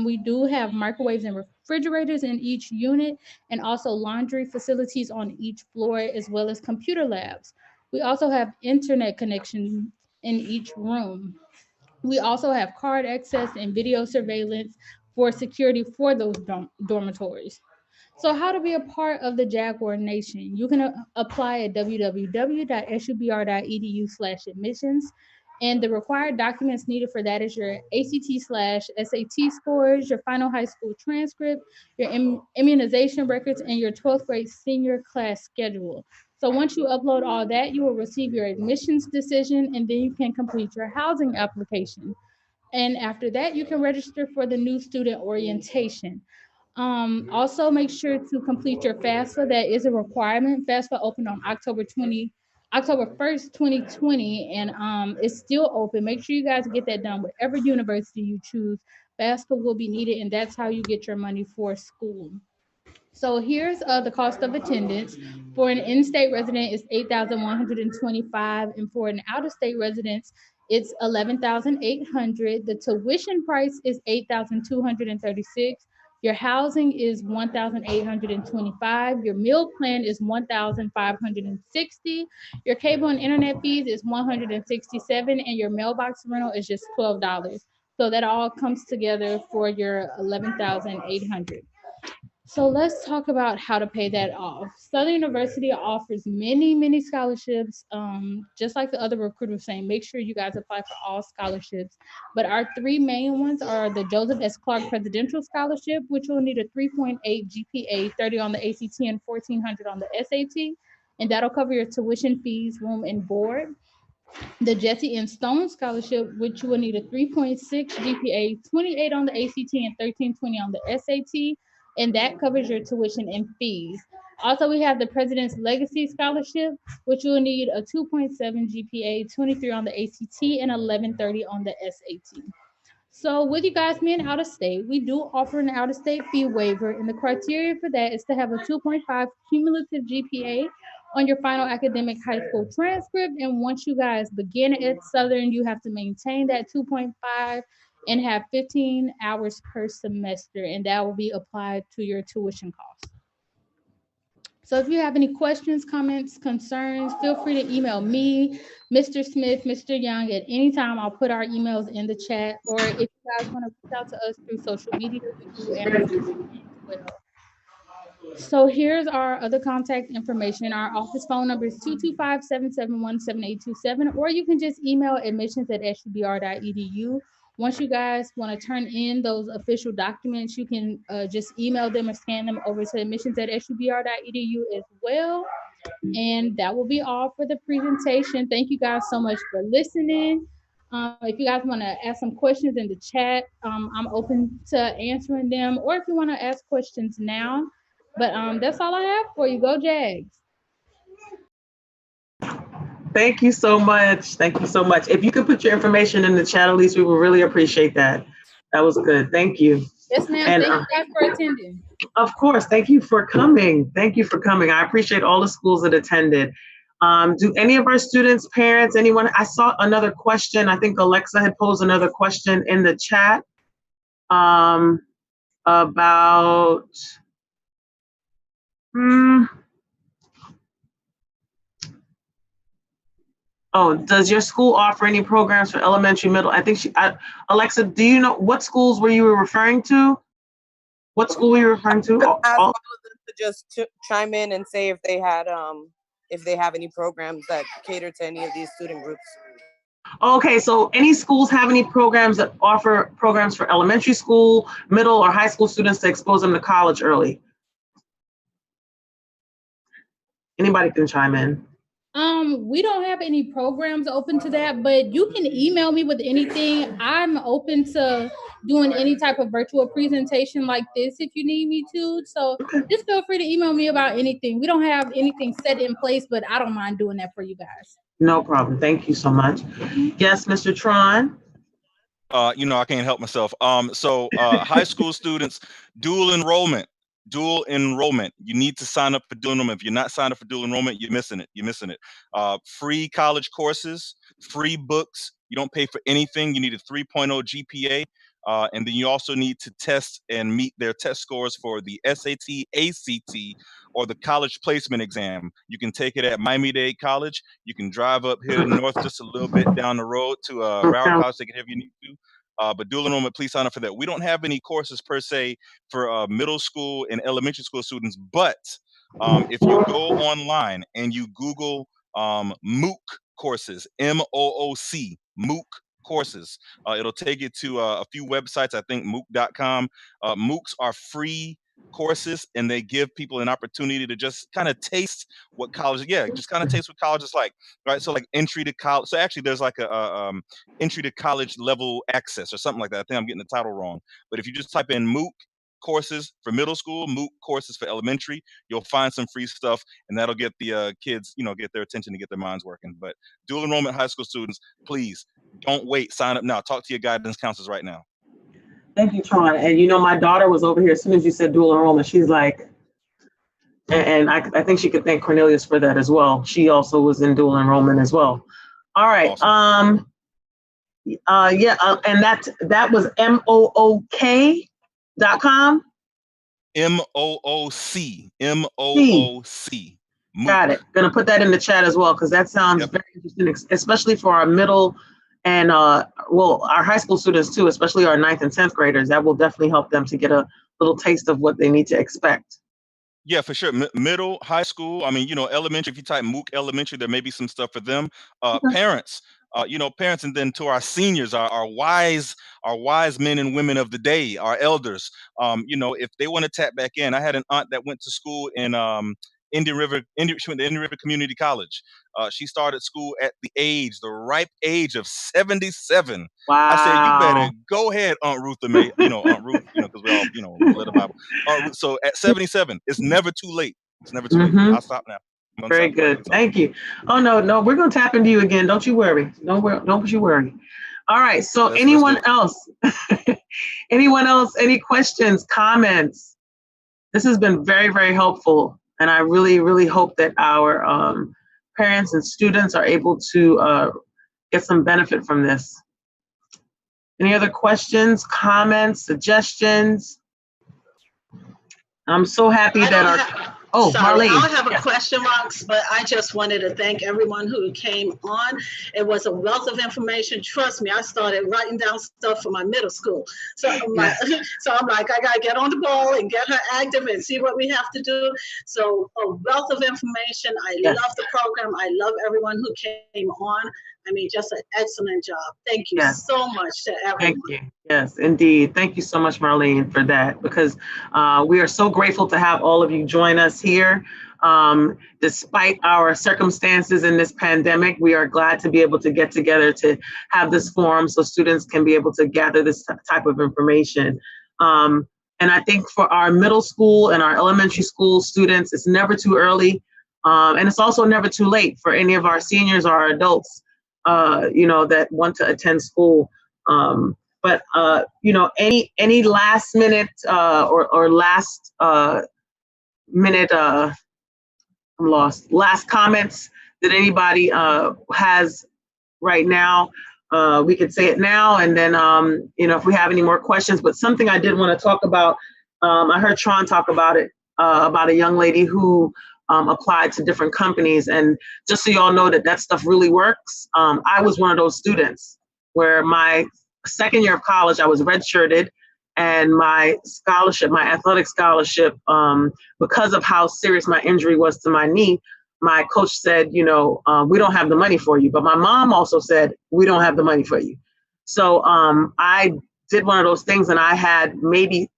We do have microwaves and refrigerators in each unit, and also laundry facilities on each floor, as well as computer labs. We also have internet connection in each room. We also have card access and video surveillance for security for those dormitories. So how to be a part of the Jaguar Nation? You can apply at www.subr.edu/admissions. And the required documents needed for that is your ACT/SAT scores, your final high school transcript, your immunization records, and your 12th grade senior class schedule. So once you upload all that, you will receive your admissions decision, and then you can complete your housing application. And after that, you can register for the new student orientation. Also, make sure to complete your FAFSA. That is a requirement. FAFSA opened on October 20 October 1st, 2020, and it's still open. Make sure you guys get that done. Whatever university you choose, FAFSA will be needed, and that's how you get your money for school. So here's the cost of attendance. For an in-state resident, it's $8,125, and for an out-of-state resident, it's $11,800. The tuition price is $8,236. Your housing is $1,825. Your meal plan is $1,560. Your cable and internet fees is $167, and your mailbox rental is just $12. So that all comes together for your $11,800. So let's talk about how to pay that off. Southern University offers many scholarships. Just like the other recruiter was saying, make sure you guys apply for all scholarships. But our three main ones are the Joseph S. Clark Presidential Scholarship, which will need a 3.8 GPA, 30 on the ACT, and 1,400 on the SAT. And that'll cover your tuition, fees, room, and board. The Jesse N. Stone Scholarship, which you will need a 3.6 GPA, 28 on the ACT, and 1,320 on the SAT. And that covers your tuition and fees. Also, we have the President's Legacy Scholarship, which you will need a 2.7 GPA, 23 on the ACT, and 1,130 on the SAT. So with you guys being out of state, we do offer an out-of-state fee waiver, and the criteria for that is to have a 2.5 cumulative GPA on your final academic high school transcript. And once you guys begin at Southern, you have to maintain that 2.5 and have 15 hours per semester, and that will be applied to your tuition costs. So if you have any questions, comments, concerns, feel free to email me, Mr. Smith, Mr. Young at any time. I'll put our emails in the chat, or if you guys want to reach out to us through social media, we do answer as well. So here's our other contact information. Our office phone number is 225-771-7827, or you can just email admissions@sgbr.edu. Once you guys want to turn in those official documents, you can just email them or scan them over to admissions@sgbr.edu as well. And that will be all for the presentation. Thank you guys so much for listening. If you guys want to ask some questions in the chat, I'm open to answering them, or if you want to ask questions now. But that's all I have for you. Go Jags. Thank you so much. Thank you so much. If you could put your information in the chat, at least we would really appreciate that. That was good. Thank you. Yes, ma'am. And, thank you guys for attending. Of course. Thank you for coming. Thank you for coming. I appreciate all the schools that attended. Do any of our students, parents, anyone? I saw another question. I think Alexa had posed another question in the chat about oh, does your school offer any programs for elementary, middle? I think Alexa, do you know what schools were you referring to? What school were you referring to? To just chime in and say if they have any programs that cater to any of these student groups. Okay, so any schools have any programs that offer programs for elementary school, middle, or high school students to expose them to college early? Anybody can chime in. We don't have any programs open to that, but you can email me with anything. I'm open to doing any type of virtual presentation like this if you need me to. So just feel free to email me about anything. We don't have anything set in place, but I don't mind doing that for you guys. No problem. Thank you so much. Yes, Mr. Tron. I can't help myself. So high school students, dual enrollment. You need to sign up for dual enrollment. If you're not signed up for dual enrollment, you're missing it. Free college courses, free books. You don't pay for anything. You need a 3.0 GPA. And then you also need to test and meet their test scores for the SAT, ACT, or the college placement exam. You can take it at Miami-Dade College. You can drive up here north just a little bit down the road to Broward College, take it if you need to. But dual enrollment, please sign up for that. We don't have any courses per se for middle school and elementary school students, but if you go online and you Google MOOC courses, MOOC, MOOC courses, it'll take you to a few websites, I think MOOC.com. MOOCs are free courses, and they give people an opportunity to just kind of taste what college, taste what college is like, right? So like entry to college. So actually there's like a entry to college level access or something like that. I think I'm getting the title wrong. But if you just type in MOOC, courses for middle school, MOOC courses for elementary. You'll find some free stuff, and that'll get the kids, get their attention to get their minds working. But dual enrollment high school students, please don't wait. Sign up now. Talk to your guidance counselors right now. Thank you, Tron. And my daughter was over here as soon as you said dual enrollment. She's like, and I think she could thank Cornelius for that as well. She also was in dual enrollment as well. All right. Awesome. And that was MOOK.com. MOOC. Got it. Gonna put that in the chat as well, because that sounds very interesting, especially for our middle and our high school students too, especially our 9th and 10th graders. That will definitely help them to get a little taste of what they need to expect. Yeah, for sure. Middle, high school. I mean, elementary. If you type MOOC elementary, there may be some stuff for them. Parents. Parents, and then to our seniors, our wise men and women of the day, our elders. If they want to tap back in, I had an aunt that went to school in Indian River. She went to Indian River Community College. She started school at the ripe age of 77. Wow! I said, you better go ahead, Aunt Ruth, Aunt Ruth, because we all, love the Bible. So at 77, it's never too late. It's never too late. I'll stop now. Very good. Thank you. Oh, no, we're going to tap into you again. Don't you worry. Don't you worry. All right. So anyone else? Anyone else? Any questions, comments? This has been very, very helpful. And I really, really hope that our parents and students are able to get some benefit from this. Any other questions, comments, suggestions? I'm so happy that Sorry, Marlene. I don't have a question, Rox, but I just wanted to thank everyone who came on. It was a wealth of information. Trust me, I started writing down stuff for my middle school. So I'm like, I got to get on the ball and get her active and see what we have to do. So a wealth of information. I love the program. I love everyone who came on. I mean, just an excellent job. Thank you so much to everyone. Thank you. Yes, indeed. Thank you so much, Marlene, for that, because we are so grateful to have all of you join us here. Despite our circumstances in this pandemic, we are glad to be able to get together to have this forum so students can be able to gather this type of information. And I think for our middle school and our elementary school students, it's never too early. And it's also never too late for any of our seniors or our adults that want to attend school. But any last minute or last minute, I'm lost, last comments that anybody has right now, we could say it now, and then if we have any more questions. But something I did want to talk about, I heard Tron talk about it, about a young lady who applied to different companies. And just so y'all know that stuff really works. I was one of those students where my second year of college, I was redshirted, and my scholarship, my athletic scholarship, because of how serious my injury was to my knee, my coach said, we don't have the money for you. But my mom also said, we don't have the money for you. So I did one of those things, and I had maybe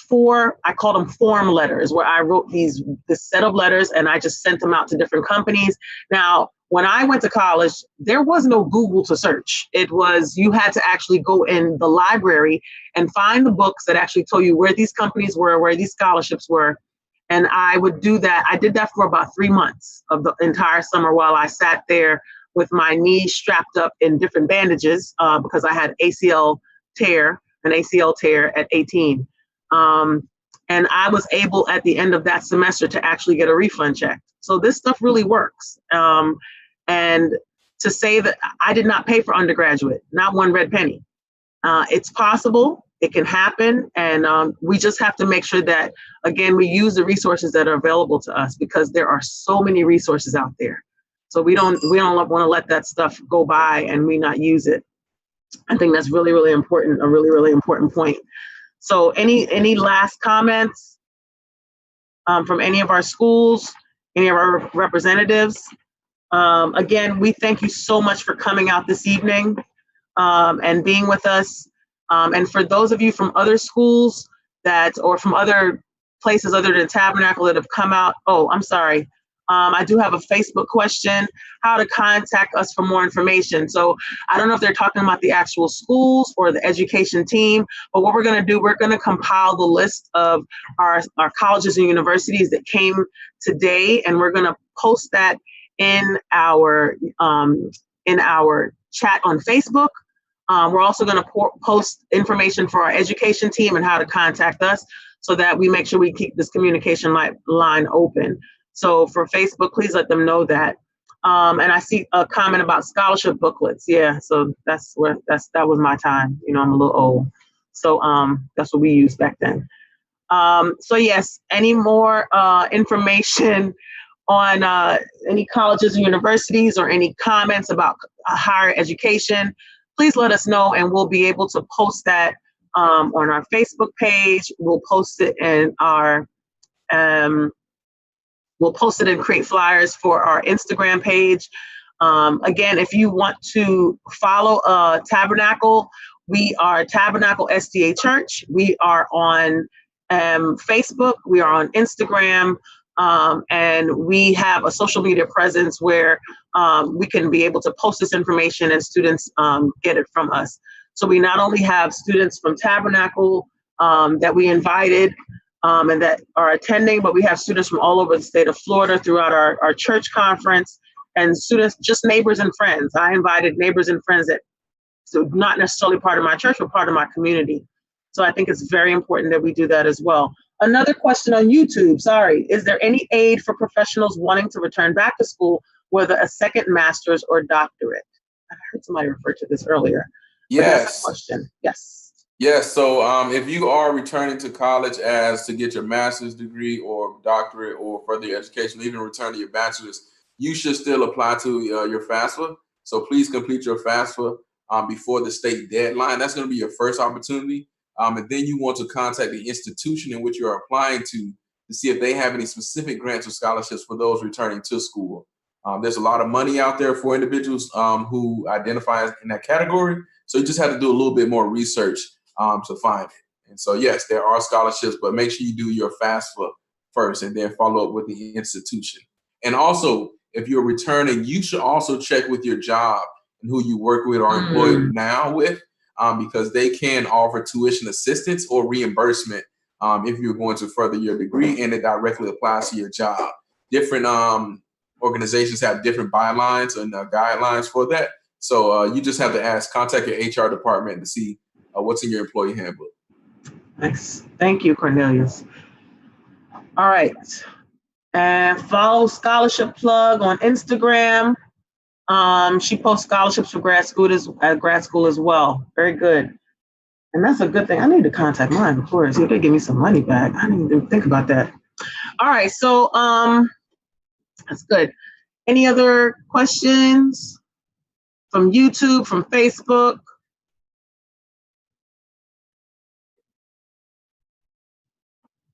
4, I called them form letters, where I wrote this set of letters and I just sent them out to different companies. Now, when I went to college, there was no Google to search. It was, you had to actually go in the library and find the books that actually told you where these companies were, where these scholarships were. And I would do that. I did that for about 3 months of the entire summer while I sat there with my knee strapped up in different bandages because I had an ACL tear at 18. And I was able at the end of that semester to actually get a refund check. So this stuff really works. And to say that I did not pay for undergraduate, not one red penny. It's possible, it can happen. And we just have to make sure that, again, we use the resources that are available to us, because there are so many resources out there. So we don't want to let that stuff go by and we not use it. I think that's really, really important, a really, really important point. So any last comments from any of our schools, any of our representatives? Again, we thank you so much for coming out this evening and being with us. And for those of you from other schools or from other places other than Tabernacle that have come out, I'm sorry. I do have a Facebook question, how to contact us for more information. So I don't know if they're talking about the actual schools or the education team, but what we're going to do, we're going to compile the list of our colleges and universities that came today, and we're going to post that in our chat on Facebook. We're also going to post information for our education team and how to contact us so that we make sure we keep this communication line open. So for Facebook, please let them know that. And I see a comment about scholarship booklets. Yeah, so that was my time. You know, I'm a little old. So that's what we used back then. So yes, any more information on any colleges and universities or any comments about higher education, please let us know and we'll be able to post that on our Facebook page. We'll post it in our we'll post it and create flyers for our Instagram page. Again, if you want to follow Tabernacle, we are Tabernacle SDA Church. We are on Facebook, we are on Instagram, and we have a social media presence where we can be able to post this information and students get it from us. So we not only have students from Tabernacle that we invited and that are attending, but we have students from all over the state of Florida throughout our church conference, and students, just neighbors and friends. I invited neighbors and friends that, so not necessarily part of my church, but part of my community. So I think it's very important that we do that as well. Another question on YouTube, sorry, is there any aid for professionals wanting to return back to school, whether a second master's or doctorate? I heard somebody refer to this earlier. Yes. That's a question. Yes. Yes, so if you are returning to college as to get your master's degree or doctorate or further education, even return to your bachelor's, you should still apply to your FAFSA. So please complete your FAFSA before the state deadline. That's going to be your first opportunity. And then you want to contact the institution in which you're applying to see if they have any specific grants or scholarships for those returning to school. There's a lot of money out there for individuals who identify in that category. So you just have to do a little bit more research to find it. And so, yes, there are scholarships, but make sure you do your FAFSA first and then follow up with the institution. And also, if you're returning, you should also check with your job and who you work with or employed now with, because they can offer tuition assistance or reimbursement if you're going to further your degree and it directly applies to your job. Different organizations have different bylines and guidelines for that. So you just have to contact your HR department to see what's in your employee handbook. Nice. Thank you, Cornelius. All right. And follow Scholarship Plug on Instagram. She posts scholarships for grad school as well. Very good. And that's a good thing. I need to contact mine, of course. If they give me some money back. I didn't even think about that. All right. So that's good. Any other questions from YouTube, from Facebook?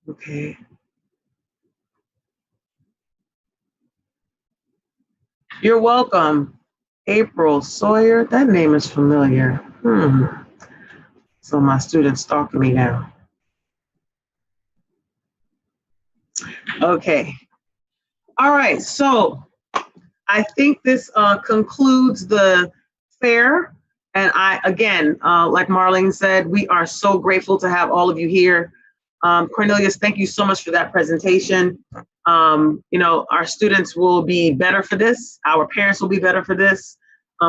Okay. You're welcome. April Sawyer, that name is familiar. So my student's stalking me now. Okay. All right, so I think this concludes the fair. And again, like Marlene said, we are so grateful to have all of you here. Cornelius, thank you so much for that presentation. You know, our students will be better for this. Our parents will be better for this.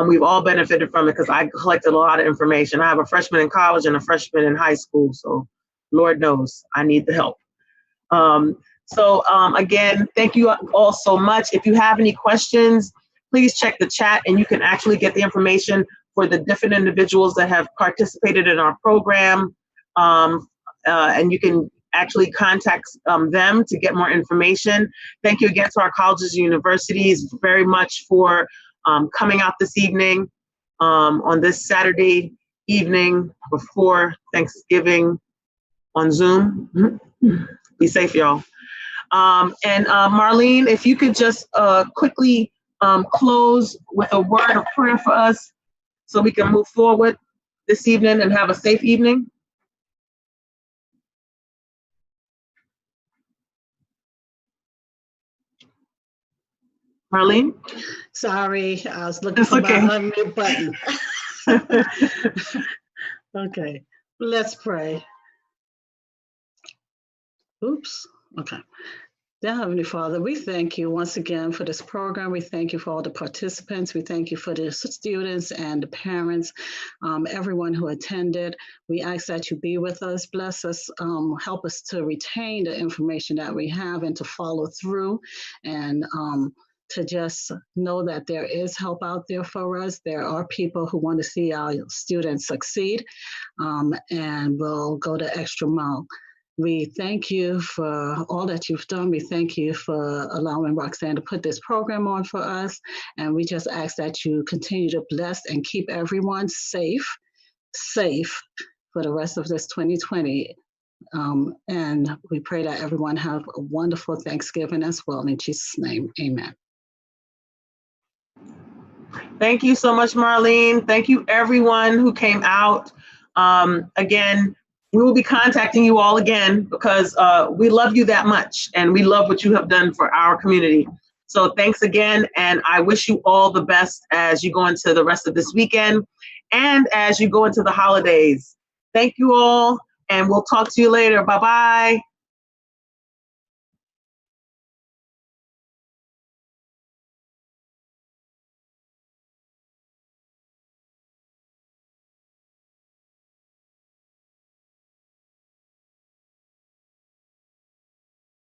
We've all benefited from it because I collected a lot of information. I have a freshman in college and a freshman in high school. So Lord knows I need the help. Again, thank you all so much. If you have any questions, please check the chat and you can actually get the information for the different individuals that have participated in our program. And you can actually contact them to get more information. Thank you again to our colleges and universities very much for coming out this evening on this Saturday evening before Thanksgiving on Zoom. Be safe, y'all. And Marlene, if you could just quickly close with a word of prayer for us so we can move forward this evening and have a safe evening. Marlene? Sorry, I was looking for my unmute button. Okay, let's pray. Oops, okay. Dear Heavenly Father, we thank you once again for this program. We thank you for all the participants. We thank you for the students and the parents, everyone who attended. We ask that you be with us, bless us, help us to retain the information that we have and to follow through and to just know that there is help out there for us. There are people who want to see our students succeed and will go the extra mile. We thank you for all that you've done. We thank you for allowing Roxanne to put this program on for us. And we just ask that you continue to bless and keep everyone safe for the rest of this 2020. And we pray that everyone have a wonderful Thanksgiving as well. In Jesus' name, amen. Thank you so much, Marlene. Thank you, everyone who came out. Again, we will be contacting you all again because we love you that much and we love what you have done for our community. So thanks again, and I wish you all the best as you go into the rest of this weekend and as you go into the holidays. Thank you all, and we'll talk to you later. Bye-bye.